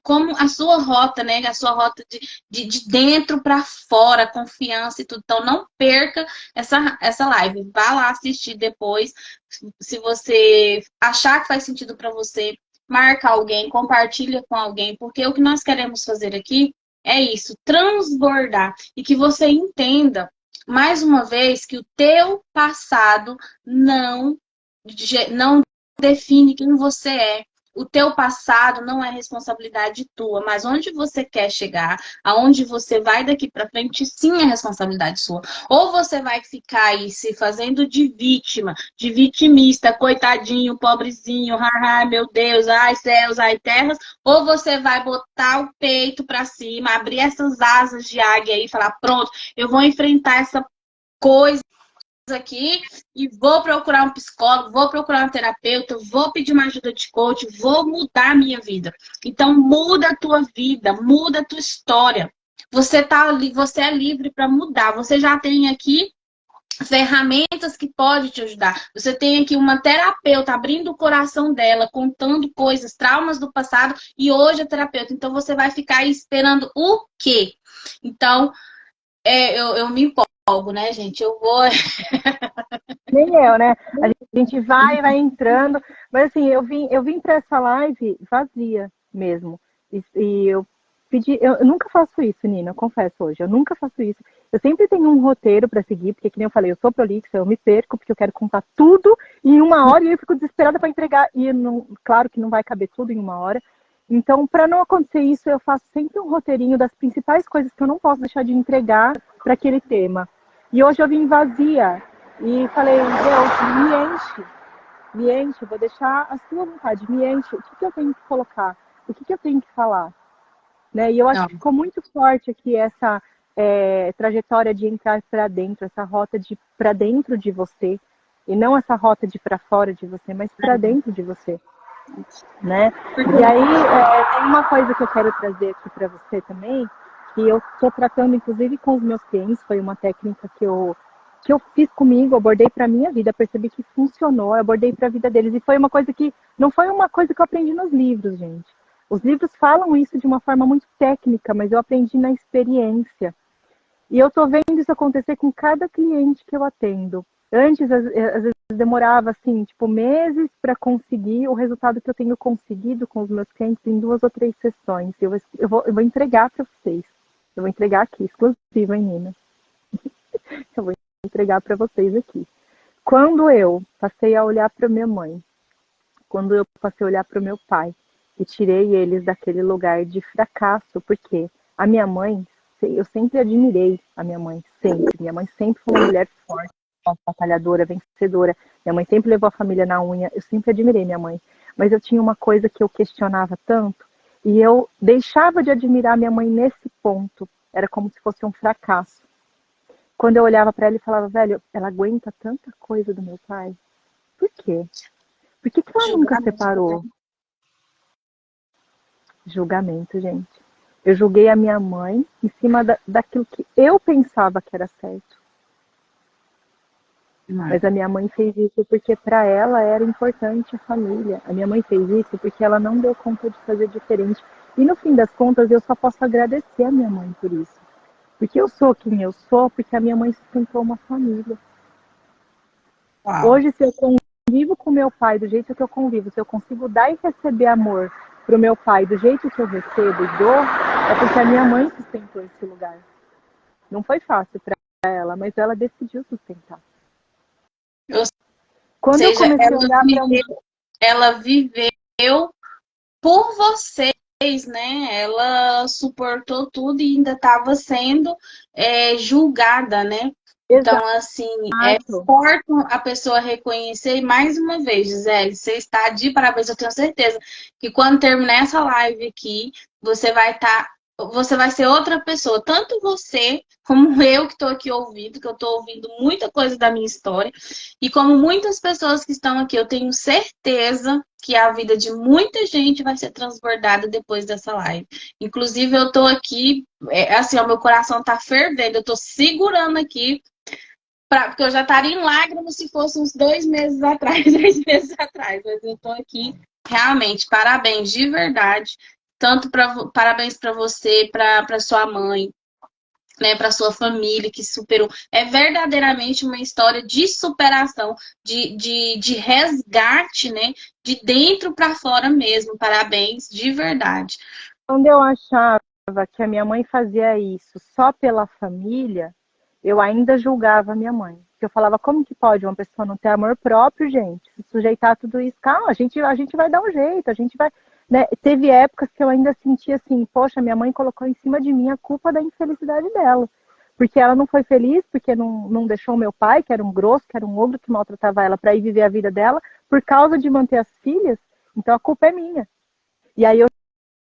Como a sua rota, né? A sua rota de dentro para fora, confiança e tudo. Então, não perca essa live. Vá lá assistir depois. Se você achar que faz sentido para você, marca alguém, compartilha com alguém, porque o que nós queremos fazer aqui é isso, transbordar e que você entenda, mais uma vez, que o teu passado não define quem você é. O teu passado não é responsabilidade tua, mas onde você quer chegar, aonde você vai daqui para frente, sim é responsabilidade sua. Ou você vai ficar aí se fazendo de vítima, de vitimista, coitadinho, pobrezinho, ai meu Deus, ai céus, ai terras, ou você vai botar o peito para cima, abrir essas asas de águia aí e falar, pronto, eu vou enfrentar essa coisa aqui e vou procurar um psicólogo, vou procurar um terapeuta, vou pedir uma ajuda de coach, vou mudar a minha vida. Então muda a tua vida, muda a tua história. Você você é livre para mudar. Você já tem aqui ferramentas que podem te ajudar. Você tem aqui uma terapeuta abrindo o coração dela, contando coisas, traumas do passado, e hoje é terapeuta. Então você vai ficar aí esperando o quê? Então, eu me empolgo, né, gente? Eu vou. Nem eu, né? A gente vai entrando, mas assim, eu vim para essa live vazia mesmo. E eu pedi, eu nunca faço isso, Nina, eu confesso hoje, eu nunca faço isso. Eu sempre tenho um roteiro para seguir, porque que nem eu falei, eu sou prolixa, eu me perco porque eu quero contar tudo em uma hora e eu fico desesperada para entregar e não, claro que não vai caber tudo em uma hora. Então, para não acontecer isso, eu faço sempre um roteirinho das principais coisas que eu não posso deixar de entregar para aquele tema. E hoje eu vim vazia. e falei, Deus, me enche, eu vou deixar a sua vontade, me enche. O que, que eu tenho que colocar? O que, que eu tenho que falar? Né? E eu acho Não. que ficou muito forte aqui essa trajetória de entrar para dentro, essa rota de para dentro de você, e não essa rota de para fora de você, mas para dentro de você, né? E aí tem uma coisa que eu quero trazer aqui para você também, que eu estou tratando inclusive com os meus clientes, foi uma técnica que eu fiz comigo, abordei para minha vida, percebi que funcionou, abordei para a vida deles e foi uma coisa que não foi uma coisa que eu aprendi nos livros, gente. Os livros falam isso de uma forma muito técnica, mas eu aprendi na experiência. E eu estou vendo isso acontecer com cada cliente que eu atendo. Antes, às vezes, demorava assim, tipo, meses para conseguir o resultado que eu tenho conseguido com os meus clientes em 2 ou 3 sessões. Eu vou entregar para vocês. Eu vou entregar aqui, exclusiva, hein, Nina? Eu vou entregar para vocês aqui. Quando eu passei a olhar para minha mãe, quando eu passei a olhar para o meu pai e tirei eles daquele lugar de fracasso, porque a minha mãe, eu sempre admirei a minha mãe, sempre. Minha mãe sempre foi uma mulher forte, batalhadora, vencedora. Minha mãe sempre levou a família na unha. Eu sempre admirei minha mãe. Mas eu tinha uma coisa que eu questionava tanto e eu deixava de admirar minha mãe nesse ponto. Era como se fosse um fracasso. Quando eu olhava para ela e falava, velho, ela aguenta tanta coisa do meu pai. Por quê? Por que ela nunca separou? Julgamento, gente. Eu julguei a minha mãe em cima daquilo que eu pensava que era certo. Mas a minha mãe fez isso porque para ela era importante a família. A minha mãe fez isso porque ela não deu conta de fazer diferente. E no fim das contas, eu só posso agradecer a minha mãe por isso. Porque eu sou quem eu sou, porque a minha mãe sustentou uma família. Uau. Hoje, se eu convivo com meu pai do jeito que eu convivo, se eu consigo dar e receber amor pro meu pai do jeito que eu recebo e dou, é porque a minha mãe sustentou esse lugar. Não foi fácil para ela, mas ela decidiu sustentar. Ou Quando eu seja, comecei a olhar para ela viveu por vocês, né? Ela suportou tudo e ainda estava sendo julgada, né? Então, assim, é exato, forte a pessoa reconhecer. E mais uma vez, Gisele, você está de parabéns. Eu tenho certeza que quando terminar essa live aqui, você vai estar, você vai ser outra pessoa. Tanto você, como eu que estou aqui ouvindo, que eu estou ouvindo muita coisa da minha história, e como muitas pessoas que estão aqui, eu tenho certeza que a vida de muita gente vai ser transbordada depois dessa live. Inclusive, eu tô aqui, assim, o meu coração tá fervendo, eu tô segurando aqui, porque eu já estaria em lágrimas se fosse uns 2 meses atrás, 3 meses atrás, mas eu tô aqui, realmente, parabéns, de verdade, tanto parabéns para você, para sua mãe, né, para sua família que superou. É verdadeiramente uma história de superação, de resgate, né, de dentro para fora mesmo. Parabéns, de verdade. quando eu achava que a minha mãe fazia isso só pela família, eu ainda julgava a minha mãe. Porque eu falava, como que pode uma pessoa não ter amor próprio, gente? Se sujeitar a tudo isso, calma, a gente vai dar um jeito, a gente vai. Né? Teve épocas que eu ainda sentia assim, poxa, minha mãe colocou em cima de mim a culpa da infelicidade dela. Porque ela não foi feliz, porque não deixou meu pai, que era um grosso, que era um ogro que maltratava ela, para ir viver a vida dela, por causa de manter as filhas, então a culpa é minha. E aí eu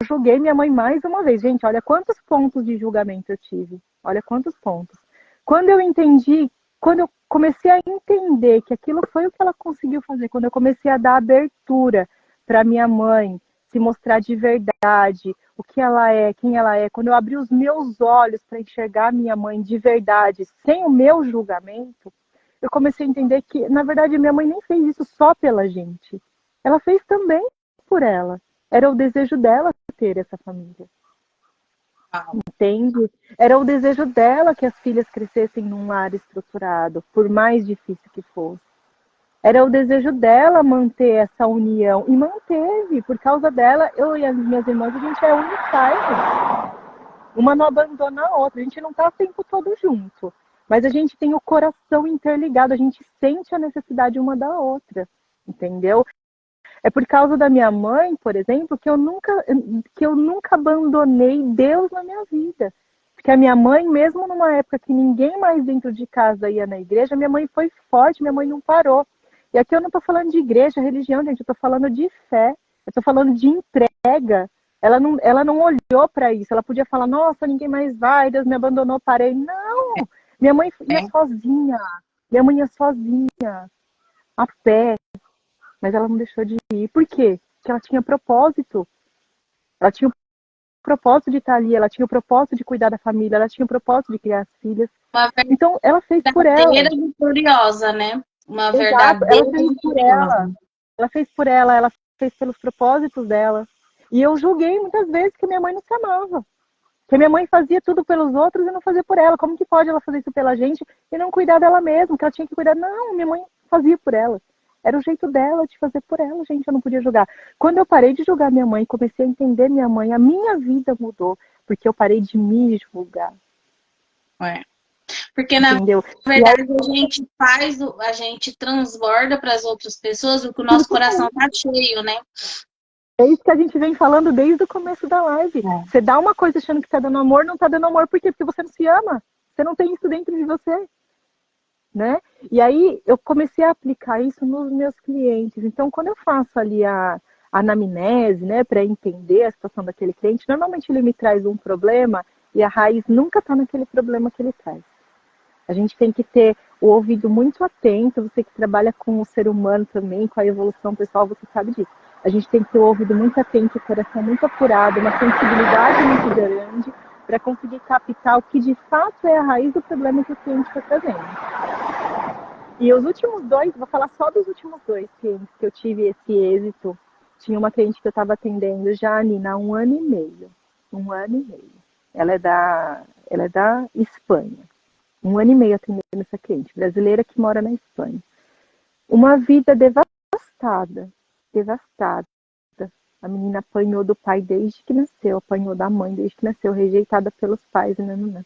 julguei minha mãe mais uma vez. Gente, olha quantos pontos de julgamento eu tive. Olha quantos pontos. Quando eu entendi, quando eu comecei a entender que aquilo foi o que ela conseguiu fazer, quando eu comecei a dar abertura para minha mãe se mostrar de verdade, o que ela é, quem ela é, quando eu abri os meus olhos para enxergar minha mãe de verdade, sem o meu julgamento, eu comecei a entender que, na verdade, minha mãe nem fez isso só pela gente. Ela fez também por ela. Era o desejo dela ter essa família. Entende? Era o desejo dela que as filhas crescessem num lar estruturado, por mais difícil que fosse. Era o desejo dela manter essa união. E manteve. Por causa dela, eu e as minhas irmãs, a gente é unitária. Uma não abandona a outra. A gente não está o tempo todo junto. Mas a gente tem o coração interligado. A gente sente a necessidade uma da outra. Entendeu? É por causa da minha mãe, por exemplo, que eu nunca abandonei Deus na minha vida. Porque a minha mãe, mesmo numa época que ninguém mais dentro de casa ia na igreja, minha mãe foi forte, minha mãe não parou. E aqui eu não estou falando de igreja, religião, gente, eu estou falando de fé, eu estou falando de entrega. Ela não olhou para isso, ela podia falar, nossa, ninguém mais vai, Deus me abandonou, parei. Não! Minha mãe ia sozinha, minha mãe ia sozinha, a pé, mas ela não deixou de ir. Por quê? Porque ela tinha propósito. Ela tinha o propósito de estar ali, ela tinha o propósito de cuidar da família, ela tinha o propósito de criar as filhas. Uma Então, ela fez por ela. verdadeira vitoriosa, né? Uma Exato, verdadeira ela fez por ela. vitoriosa. Ela fez por ela fez pelos propósitos dela. E eu julguei muitas vezes que minha mãe não se amava. Que minha mãe fazia tudo pelos outros e não fazia por ela. Como que pode ela fazer isso pela gente e não cuidar dela mesma? Que ela tinha que cuidar. Não, minha mãe fazia por ela. Era o jeito dela de fazer por ela, gente. Eu não podia julgar. Quando eu parei de julgar minha mãe, comecei a entender minha mãe, a minha vida mudou. Porque eu parei de me julgar. É. Porque, na Entendeu? verdade, a gente transborda para as outras pessoas o que o nosso coração tá cheio, né? É isso que a gente vem falando desde o começo da live. Você dá uma coisa achando que tá dando amor, não tá dando amor. Por quê? Porque você não se ama. Você não tem isso dentro de você. Né? E aí eu comecei a aplicar isso nos meus clientes. Então, quando eu faço ali a anamnese, né, para entender a situação daquele cliente, normalmente ele me traz um problema e a raiz nunca está naquele problema que ele traz. A gente tem que ter o ouvido muito atento, você que trabalha com o ser humano também, com a evolução pessoal, você sabe disso. A gente tem que ter o ouvido muito atento, o coração muito apurado, uma sensibilidade muito grande para conseguir captar o que de fato é a raiz do problema que o cliente está trazendo. E os últimos dois, vou falar só dos últimos dois clientes que eu tive esse êxito. Tinha uma cliente que eu estava atendendo já, Nina, há 1 ano e meio. 1 ano e meio. Ela é da Espanha. 1 ano e meio atendendo essa cliente, brasileira que mora na Espanha. Uma vida devastada, devastada. A menina apanhou do pai desde que nasceu, apanhou da mãe desde que nasceu, rejeitada pelos pais, né?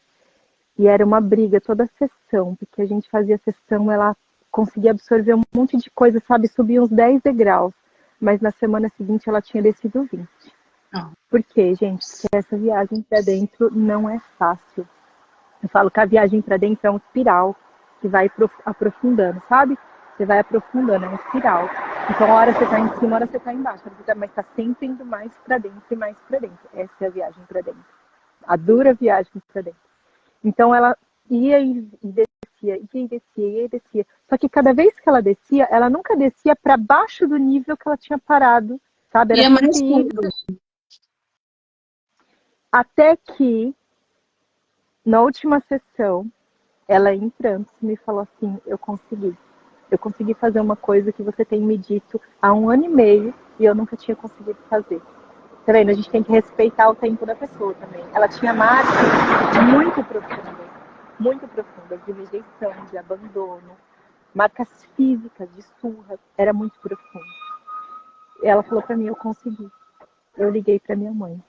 E era uma briga toda a sessão, porque a gente fazia a sessão, ela conseguia absorver um monte de coisa, sabe, subir uns 10 degraus, mas na semana seguinte ela tinha descido 20. Por quê, gente? Porque essa viagem para dentro não é fácil. Eu falo que a viagem para dentro é um espiral que vai aprofundando, sabe? Você vai aprofundando, é uma espiral. Então, a hora você tá em cima, a hora você tá embaixo, mas tá sempre indo mais para dentro e mais para dentro. Essa é a viagem para dentro. A dura viagem para dentro. Então, ela ia e descia, ia e descia, ia e descia. Só que cada vez que ela descia, ela nunca descia para baixo do nível que ela tinha parado, sabe? Era mais sempre isso. Até que na última sessão, ela em prantos me falou assim, eu consegui fazer uma coisa que você tem me dito há 1 ano e meio e eu nunca tinha conseguido fazer. Tá vendo? A gente tem que respeitar o tempo da pessoa também. Ela tinha marcas muito profundas de rejeição, de abandono, marcas físicas, de surra, era muito profundo. Ela falou para mim, eu consegui. Eu liguei para minha mãe.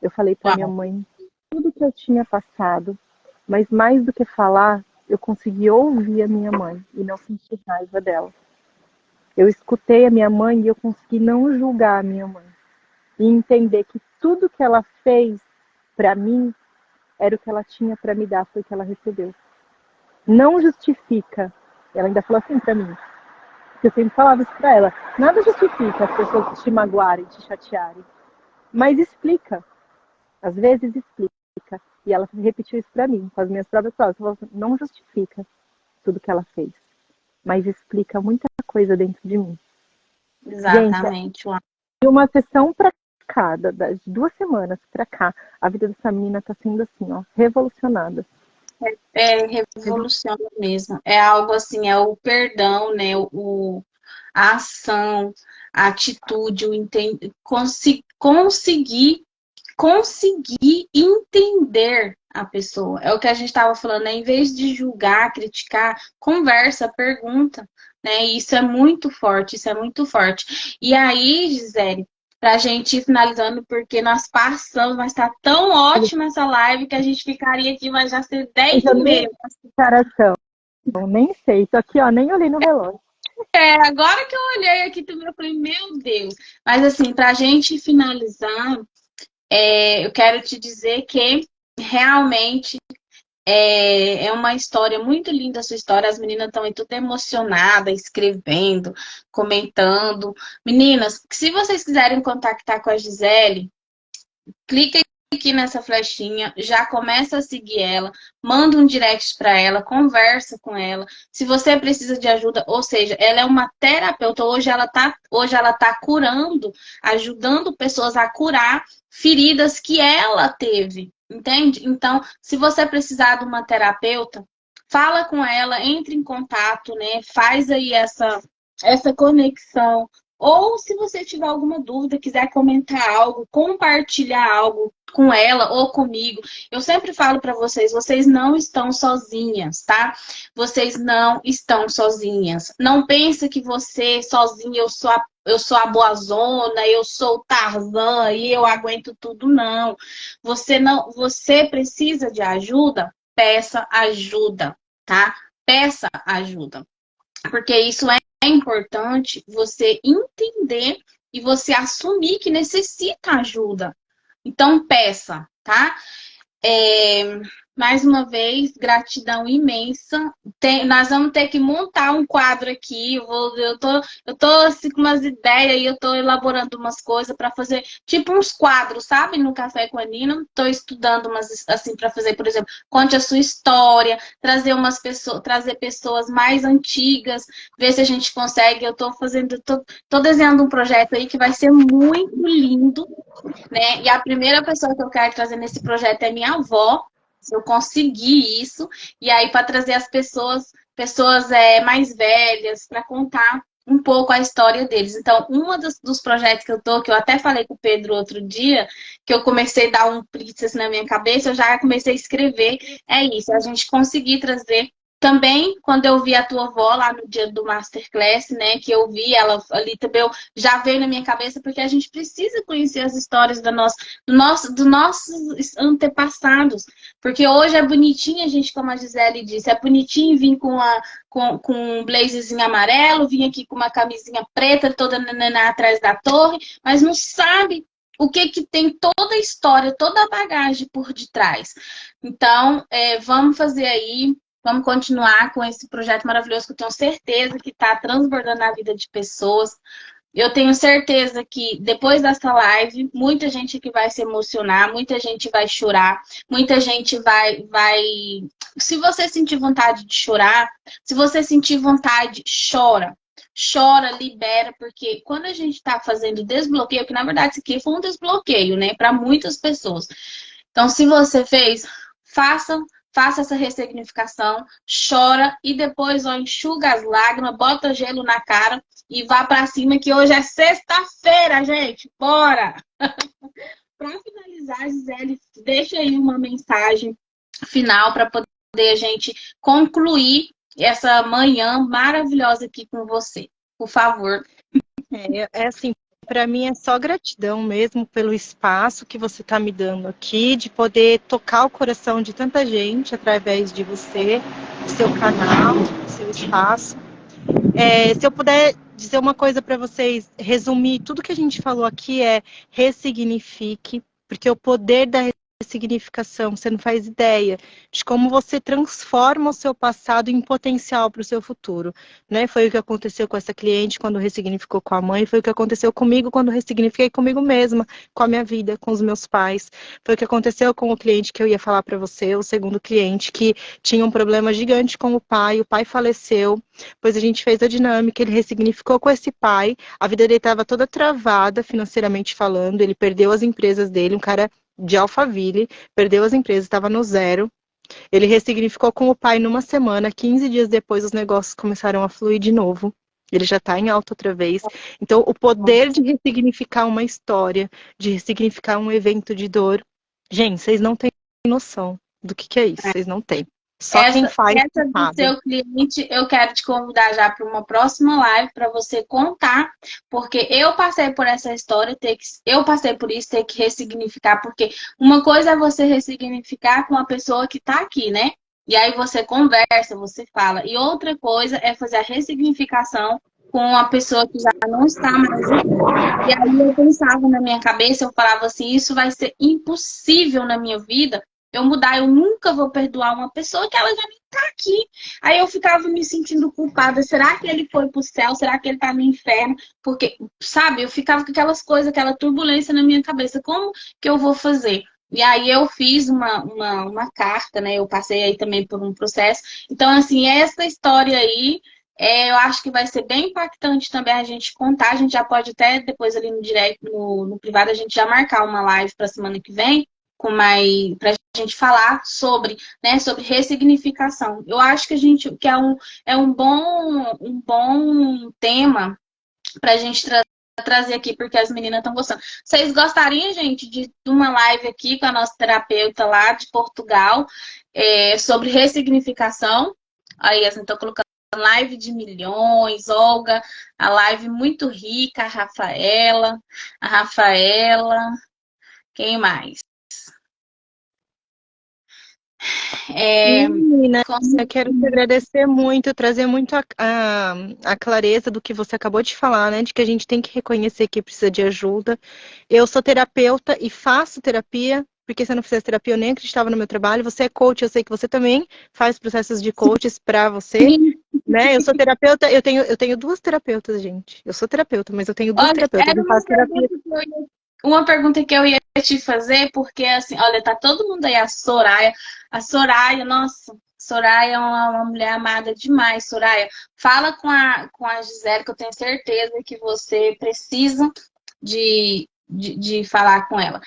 Eu falei para minha mãe tudo que eu tinha passado, mas mais do que falar, eu consegui ouvir a minha mãe e não sentir raiva dela. Eu escutei a minha mãe e eu consegui não julgar a minha mãe. E entender que tudo que ela fez para mim era o que ela tinha para me dar, foi o que ela recebeu. Não justifica. Ela ainda falou assim para mim, que eu sempre falava isso para ela. Nada justifica as pessoas te magoarem, te chatearem. Mas explica. Às vezes explica. E ela repetiu isso para mim, com as minhas próprias palavras. Ela falou, não justifica tudo que ela fez, mas explica muita coisa dentro de mim. Exatamente. Gente, de uma sessão para cá, das 2 semanas para cá, a vida dessa menina está sendo assim, ó, revolucionada. Revoluciona mesmo. É algo assim, é o perdão, né? A ação, a atitude, conseguir entender a pessoa. É o que a gente estava falando, né? Em vez de julgar, criticar, conversa, pergunta, né? E isso é muito forte, isso é muito forte. E aí, Gisele, pra gente ir finalizando, porque nós passamos, mas tá tão ótima essa live que a gente ficaria aqui, mas já ser 10h30. Comparação. Nem sei, tô aqui, ó, nem olhei no relógio. Agora que eu olhei aqui também, eu falei, meu Deus. Mas assim, pra gente finalizar, eu quero te dizer que realmente é uma história muito linda a sua história. As meninas estão aí tudo emocionadas, escrevendo, comentando. Meninas, se vocês quiserem contactar com a Gisele, clica aqui nessa flechinha, já começa a seguir ela, manda um direct para ela, conversa com ela. Se você precisa de ajuda, ou seja, ela é uma terapeuta, hoje ela tá curando, ajudando pessoas a curar feridas que ela teve, entende? Então, se você precisar de uma terapeuta, fala com ela, entre em contato, né? Faz aí essa conexão. Ou se você tiver alguma dúvida, quiser comentar algo, compartilhar algo com ela ou comigo, eu sempre falo para vocês, vocês não estão sozinhas, tá? Vocês não estão sozinhas. Não pense que você sozinha, eu sou a boazona, eu sou o Tarzan e eu aguento tudo, não. Você precisa de ajuda? Peça ajuda, tá? Peça ajuda. Porque isso é importante você entender e você assumir que necessita ajuda. Então, peça, tá? Mais uma vez, gratidão imensa. Nós vamos ter que montar um quadro aqui. Eu tô assim, com umas ideias e eu tô elaborando umas coisas para fazer, tipo uns quadros, sabe? No Café com a Nina. Tô estudando umas assim para fazer, por exemplo, conte a sua história, trazer pessoas mais antigas, ver se a gente consegue. Tô desenhando um projeto aí que vai ser muito lindo, né? E a primeira pessoa que eu quero trazer nesse projeto é minha avó, se eu conseguir isso, e aí para trazer as pessoas mais velhas, para contar um pouco a história deles. Então, dos projetos que que eu até falei com o Pedro outro dia, que eu comecei a dar um print assim na minha cabeça, eu já comecei a escrever, é isso, a gente conseguir trazer. Também, quando eu vi a tua avó lá no dia do Masterclass, né, que eu vi ela ali também, já veio na minha cabeça, porque a gente precisa conhecer as histórias dos nossos antepassados. Porque hoje é bonitinho, a gente, como a Gisele disse, é bonitinho vir com um blazerzinho amarelo, vir aqui com uma camisinha preta, toda nanana atrás da torre, mas não sabe o que tem toda a história, toda a bagagem por detrás. Então, vamos fazer aí. Vamos continuar com esse projeto maravilhoso que eu tenho certeza que está transbordando na vida de pessoas. Eu tenho certeza que depois dessa live, muita gente aqui vai se emocionar, muita gente vai chorar, muita gente vai... Se você sentir vontade de chorar, se você sentir vontade, chora. Chora, libera, porque quando a gente está fazendo desbloqueio, que na verdade isso aqui foi um desbloqueio, né, para muitas pessoas. Então, se você fez, faça essa ressignificação, chora e depois enxuga as lágrimas, bota gelo na cara e vá pra cima que hoje é sexta-feira, gente. Bora! Para finalizar, Gisele, deixa aí uma mensagem final para poder a gente concluir essa manhã maravilhosa aqui com você. Por favor. É assim, para mim é só gratidão mesmo pelo espaço que você está me dando aqui, de poder tocar o coração de tanta gente através de você, do seu canal, do seu espaço. Se eu puder dizer uma coisa para vocês, resumir tudo que a gente falou aqui ressignifique, porque o poder da ressignificação, você não faz ideia de como você transforma o seu passado em potencial para o seu futuro, né? Foi o que aconteceu com essa cliente quando ressignificou com a mãe, foi o que aconteceu comigo quando ressignifiquei comigo mesma, com a minha vida, com os meus pais, foi o que aconteceu com o cliente que eu ia falar para você, o segundo cliente que tinha um problema gigante com o pai faleceu, pois a gente fez a dinâmica, ele ressignificou com esse pai, a vida dele estava toda travada financeiramente falando, ele perdeu as empresas dele, um cara de Alphaville, perdeu as empresas, estava no zero. Ele ressignificou com o pai numa semana, 15 dias depois os negócios começaram a fluir de novo. Ele já está em alta outra vez. Então, o poder de ressignificar uma história, de ressignificar um evento de dor. Gente, vocês não têm noção do que é isso, vocês não têm. Só quem faz essa do sabe. seu cliente, eu quero te convidar já para uma próxima live para você contar, porque eu passei por essa história, eu passei por isso, ter que ressignificar, porque uma coisa é você ressignificar com a pessoa que está aqui, né? E aí você conversa, você fala. E outra coisa é fazer a ressignificação com a pessoa que já não está mais aqui. E aí eu pensava na minha cabeça, eu falava assim, isso vai ser impossível na minha vida, eu mudar, eu nunca vou perdoar uma pessoa que ela já nem tá aqui. Aí eu ficava me sentindo culpada. Será que ele foi pro céu? Será que ele tá no inferno? Porque, sabe, eu ficava com aquelas coisas, aquela turbulência na minha cabeça. Como que eu vou fazer? E aí eu fiz uma carta, né? Eu passei aí também por um processo. Então, assim, essa história aí, eu acho que vai ser bem impactante também a gente contar. A gente já pode até depois ali no direct, no privado, a gente já marcar uma live para semana que vem, com mais para a gente falar sobre, né, sobre ressignificação. Eu acho que a gente que é um bom tema para a gente trazer aqui, porque as meninas estão gostando. Vocês gostariam, gente, de uma live aqui com a nossa terapeuta lá de Portugal, sobre ressignificação? Aí, assim, estou colocando live de milhões, Olga, a live muito rica, a Rafaela, quem mais? Menina, eu quero te agradecer muito, trazer muito a clareza do que você acabou de falar, né? De que a gente tem que reconhecer que precisa de ajuda. Eu sou terapeuta e faço terapia, porque se eu não fizesse terapia, eu nem acreditava no meu trabalho. Você é coach, eu sei que você também faz processos de coaches para você, né? Eu sou terapeuta, eu tenho duas terapeutas, gente. Eu sou terapeuta, mas eu tenho duas Olha, terapeutas. Eu faço terapia. uma pergunta que eu ia te fazer, porque assim, olha, tá todo mundo aí, a Soraya, nossa, Soraya é uma mulher amada demais, Soraya. Fala com a Gisele, que eu tenho certeza que você precisa de falar com ela.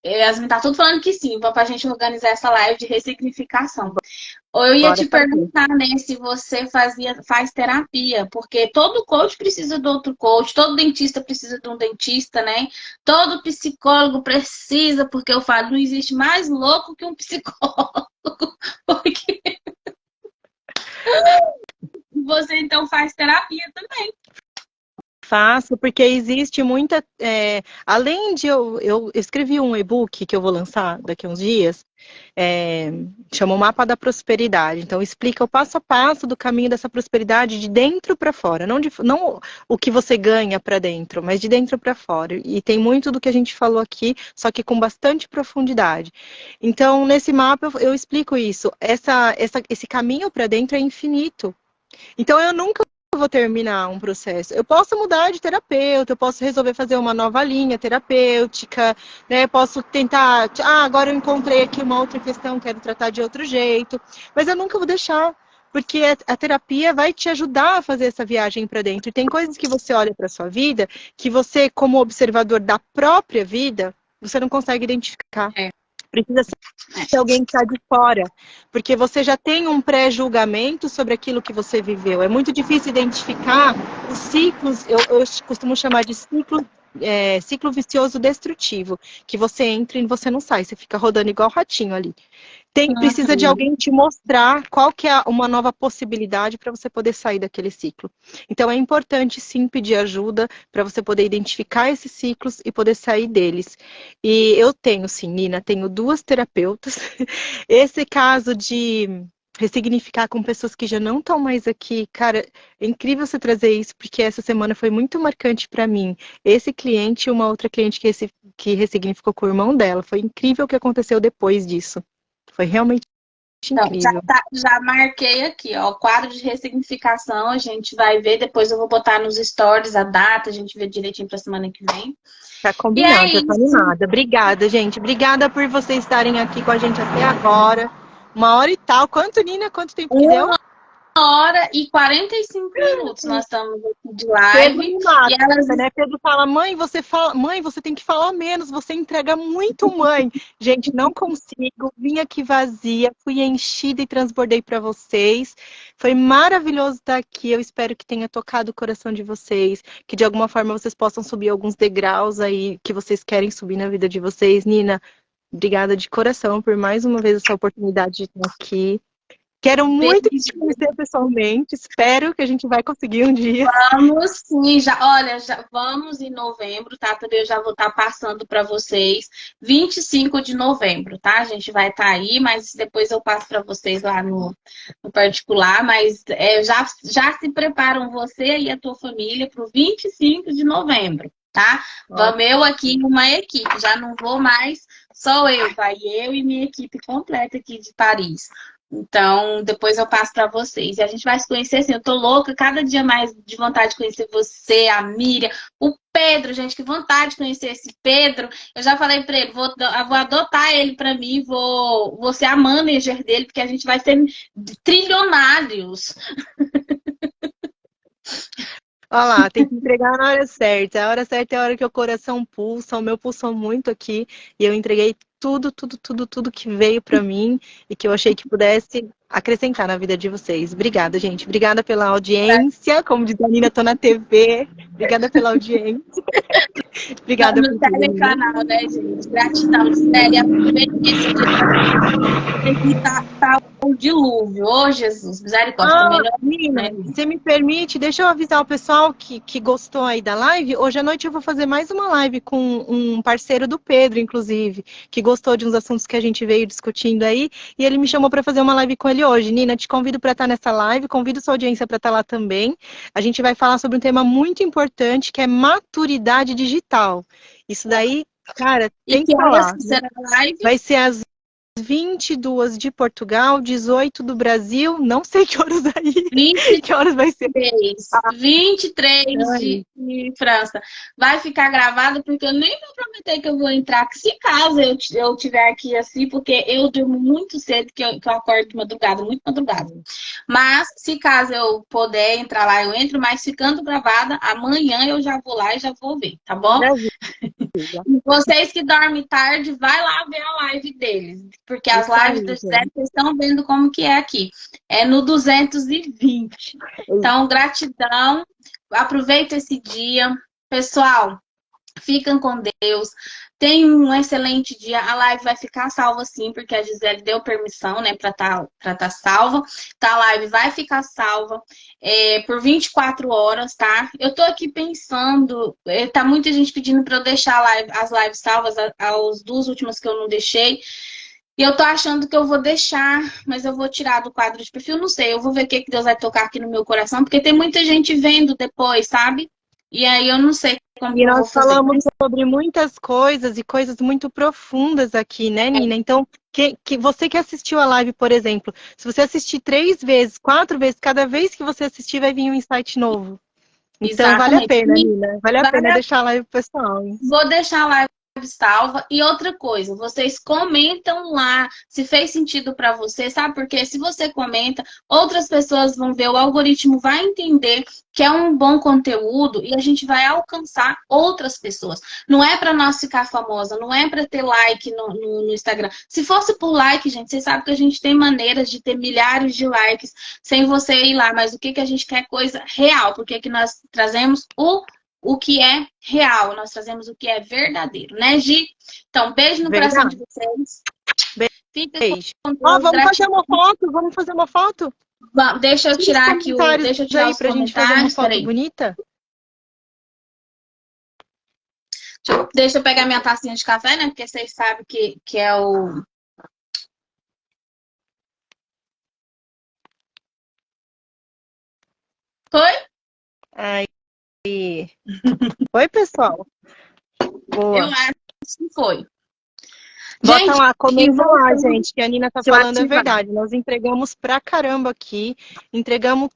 Yasmin, tá tudo falando que sim, pra gente organizar essa live de ressignificação. Ou eu ia Bora te fazer. perguntar, né, se você faz terapia, porque todo coach precisa de outro coach, todo dentista precisa de um dentista, né? Todo psicólogo precisa, porque eu falo, não existe mais louco que um psicólogo. Porque você então faz terapia também. Faço, porque existe muita. Além de eu escrevi um e-book que eu vou lançar daqui a uns dias, é, chama o Mapa da Prosperidade. Então, explica o passo a passo do caminho dessa prosperidade de dentro para fora. Não o que você ganha para dentro, mas de dentro para fora. E tem muito do que a gente falou aqui, só que com bastante profundidade. Então, nesse mapa, eu explico isso. Esse caminho para dentro é infinito. Então, eu nunca vou terminar um processo. Eu posso mudar de terapeuta, eu posso resolver fazer uma nova linha terapêutica, né? Posso tentar, agora eu encontrei aqui uma outra questão, quero tratar de outro jeito, mas eu nunca vou deixar, porque a terapia vai te ajudar a fazer essa viagem para dentro. E tem coisas que você olha para sua vida que você, como observador da própria vida, você não consegue identificar. É, Precisa ser alguém que está de fora, porque você já tem um pré-julgamento sobre aquilo que você viveu. É muito difícil identificar os ciclos, eu costumo chamar de ciclo vicioso destrutivo, que você entra e você não sai, você fica rodando igual ratinho ali. Precisa de alguém te mostrar qual que é uma nova possibilidade para você poder sair daquele ciclo. Então é importante sim pedir ajuda para você poder identificar esses ciclos e poder sair deles. E eu tenho sim, Nina, tenho duas terapeutas. Esse caso de ressignificar com pessoas que já não estão mais aqui, cara, é incrível você trazer isso, porque essa semana foi muito marcante para mim. Esse cliente e uma outra cliente que ressignificou com o irmão dela. Foi incrível o que aconteceu depois disso. Foi realmente então, incrível. já marquei aqui, ó, quadro de ressignificação, a gente vai ver, depois eu vou botar nos stories a data, a gente vê direitinho para semana que vem. Tá E é combinado, já tô isso. animada. Obrigada, gente. Obrigada por vocês estarem aqui com a gente até agora. 1 hora e tal. Quanto, Nina? Quanto tempo que deu? 1 hora e 45 minutos nós estamos de Pedro live me e mata, elas né? Pedro fala, mãe, você tem que falar menos, você entrega muito, mãe. Gente, não consigo, vim aqui vazia, fui enchida e transbordei para vocês. Foi maravilhoso estar aqui. Eu espero que tenha tocado o coração de vocês, que de alguma forma vocês possam subir alguns degraus aí que vocês querem subir na vida de vocês. Nina, obrigada de coração por mais uma vez essa oportunidade de estar aqui. Quero muito te conhecer pessoalmente. Espero que a gente vai conseguir um dia. vamos sim, já, olha, já vamos em novembro, tá? Também eu já vou estar passando para vocês 25 de novembro, tá? A gente vai estar aí, mas depois eu passo para vocês lá no particular, mas já se preparam você e a tua família para o 25 de novembro. tá? Vamos eu aqui uma equipe, já não vou mais só eu, vai eu e minha equipe completa aqui de Paris. Então, depois eu passo para vocês. E a gente vai se conhecer assim. Eu tô louca, cada dia mais de vontade de conhecer você, a Miriam, o Pedro, gente, que vontade de conhecer esse Pedro. Eu já falei para ele, vou adotar ele para mim, vou ser a manager dele, porque a gente vai ser trilionários. Olha lá, tem que entregar na hora certa. A hora certa é a hora que o coração pulsa, o meu pulsou muito aqui, e eu entreguei tudo que veio para mim e que eu achei que pudesse acrescentar na vida de vocês. Obrigada, gente. Obrigada pela audiência. Como diz a Nina, tô na TV. Obrigada pela audiência. Obrigada No por tudo, Nina. telecanal, né, gente? Gratidão, sério. Aproveita esse dia. Tá um dilúvio. Ô, Jesus, misericórdia. Melhor, Nina, né? você me permite, deixa eu avisar o pessoal que gostou aí da live. Hoje à noite eu vou fazer mais uma live com um parceiro do Pedro, inclusive, que gostou de uns assuntos que a gente veio discutindo aí, e ele me chamou para fazer uma live com ele hoje. Nina, te convido para estar nessa live, convido sua audiência para estar lá também. A gente vai falar sobre um tema muito importante, que é maturidade digital. Isso daí, cara, tem que falar. Será a live? Vai ser às 22 de Portugal, 18 do Brasil, não sei que horas aí. 23, que horas vai ser? 23 de França. Vai ficar gravado porque eu nem vou prometer que eu vou entrar. Que se caso eu tiver aqui assim, porque eu durmo muito cedo, que eu acordo de madrugada, muito madrugada. Mas se caso eu puder entrar lá, eu entro, mas ficando gravada, amanhã eu já vou lá e já vou ver, tá bom? Vocês que dormem tarde, vai lá ver a live deles. Porque as lives do Zé, vocês estão vendo como que é aqui. É no 220. Então, gratidão. Aproveita esse dia. Pessoal, fiquem com Deus. Tenham um excelente dia. A live vai ficar salva sim, porque a Gisele deu permissão, né, para tá salva. Então, a live vai ficar salva por 24 horas, tá? Eu tô aqui pensando, tá muita gente pedindo para eu deixar as lives salvas, as duas últimas que eu não deixei. E eu tô achando que eu vou deixar, mas eu vou tirar do quadro de perfil, não sei. Eu vou ver o que Deus vai tocar aqui no meu coração, porque tem muita gente vendo depois, sabe? E aí eu não sei como E eu vou nós fazer. falamos sobre muitas coisas e coisas muito profundas aqui, né, Nina? Então, você que assistiu a live, por exemplo, se você assistir 3 vezes, 4 vezes, cada vez que você assistir vai vir um insight novo. Então, vale a pena, Nina. Vale a pena deixar a live pro pessoal. Hein? Vou deixar a live salva. E outra coisa, vocês comentam lá se fez sentido para você, sabe? Porque se você comenta, outras pessoas vão ver, o algoritmo vai entender que é um bom conteúdo e a gente vai alcançar outras pessoas. Não é para nós ficar famosa, não é para ter like no Instagram. Se fosse por like, gente, vocês sabem que a gente tem maneiras de ter milhares de likes sem você ir lá, mas o que a gente quer? Coisa real, porque que nós trazemos o que é real, nós trazemos o que é verdadeiro, né, Gi? Então, beijo no coração de vocês. Beijo. Vamos fazer uma foto? Vamos fazer uma foto? Deixa eu tirar aqui deixa eu tirar os pra gente fazer uma foto bonita. Deixa eu pegar minha tacinha de café, né? Porque vocês sabem que é o... Foi? Aí. Oi, pessoal. Boa. Eu acho que foi. Bota gente, lá, comenta lá, gente, que a Nina tá falando é verdade. Nós entregamos pra caramba aqui. Entregamos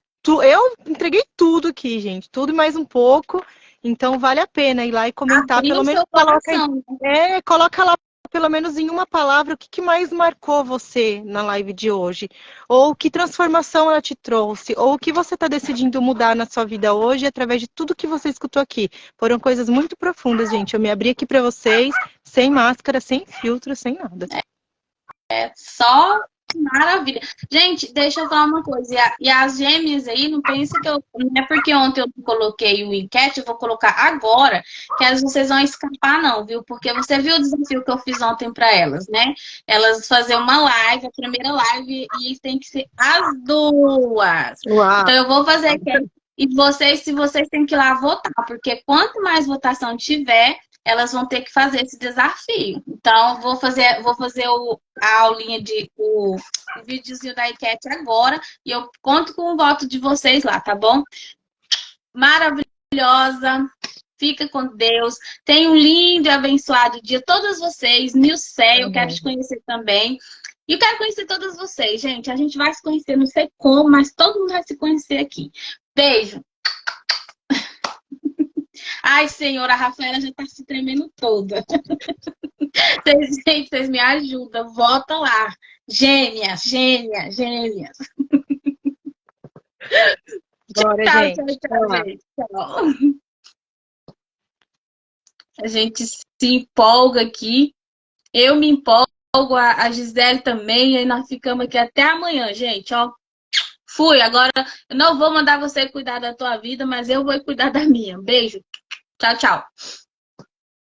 eu entreguei tudo aqui, gente. Tudo e mais um pouco. Então vale a pena ir lá e comentar. Pelo menos coloca lá pelo menos em uma palavra o que mais marcou você na live de hoje. Ou que transformação ela te trouxe. Ou o que você está decidindo mudar na sua vida hoje através de tudo que você escutou aqui. Foram coisas muito profundas, gente. Eu me abri aqui para vocês, sem máscara, sem filtro, sem nada. É só maravilha. Gente, deixa eu falar uma coisa. E as gêmeas aí, não pensa que não é porque ontem eu coloquei o enquete, eu vou colocar agora, que vocês vão escapar, não, viu? Porque você viu o desafio que eu fiz ontem para elas, né? Elas fazer uma live, a primeira live, e tem que ser as duas. Uau. Então eu vou fazer aqui. E se vocês têm que ir lá votar, porque quanto mais votação tiver, elas vão ter que fazer esse desafio. Então, vou fazer a aulinha o videozinho da enquete agora e eu conto com o voto de vocês lá, tá bom? Maravilhosa! Fica com Deus. Tenha um lindo e abençoado dia. Todas vocês, Nilce, eu quero te conhecer também. E eu quero conhecer todas vocês, gente. A gente vai se conhecer, não sei como, mas todo mundo vai se conhecer aqui. Beijo. Ai, Senhor, a Rafaela já tá se tremendo toda. Gente, vocês me ajudam. Volta lá. Gêmeas, gêmeas, gêmeas. Bora, Tchau, gente. tchau, gente. Tchau. A gente se empolga aqui. Eu me empolgo, a Gisele também. E aí nós ficamos aqui até amanhã, gente. Ó, fui. Agora eu não vou mandar você cuidar da tua vida, mas eu vou cuidar da minha. Beijo. Tchau, tchau.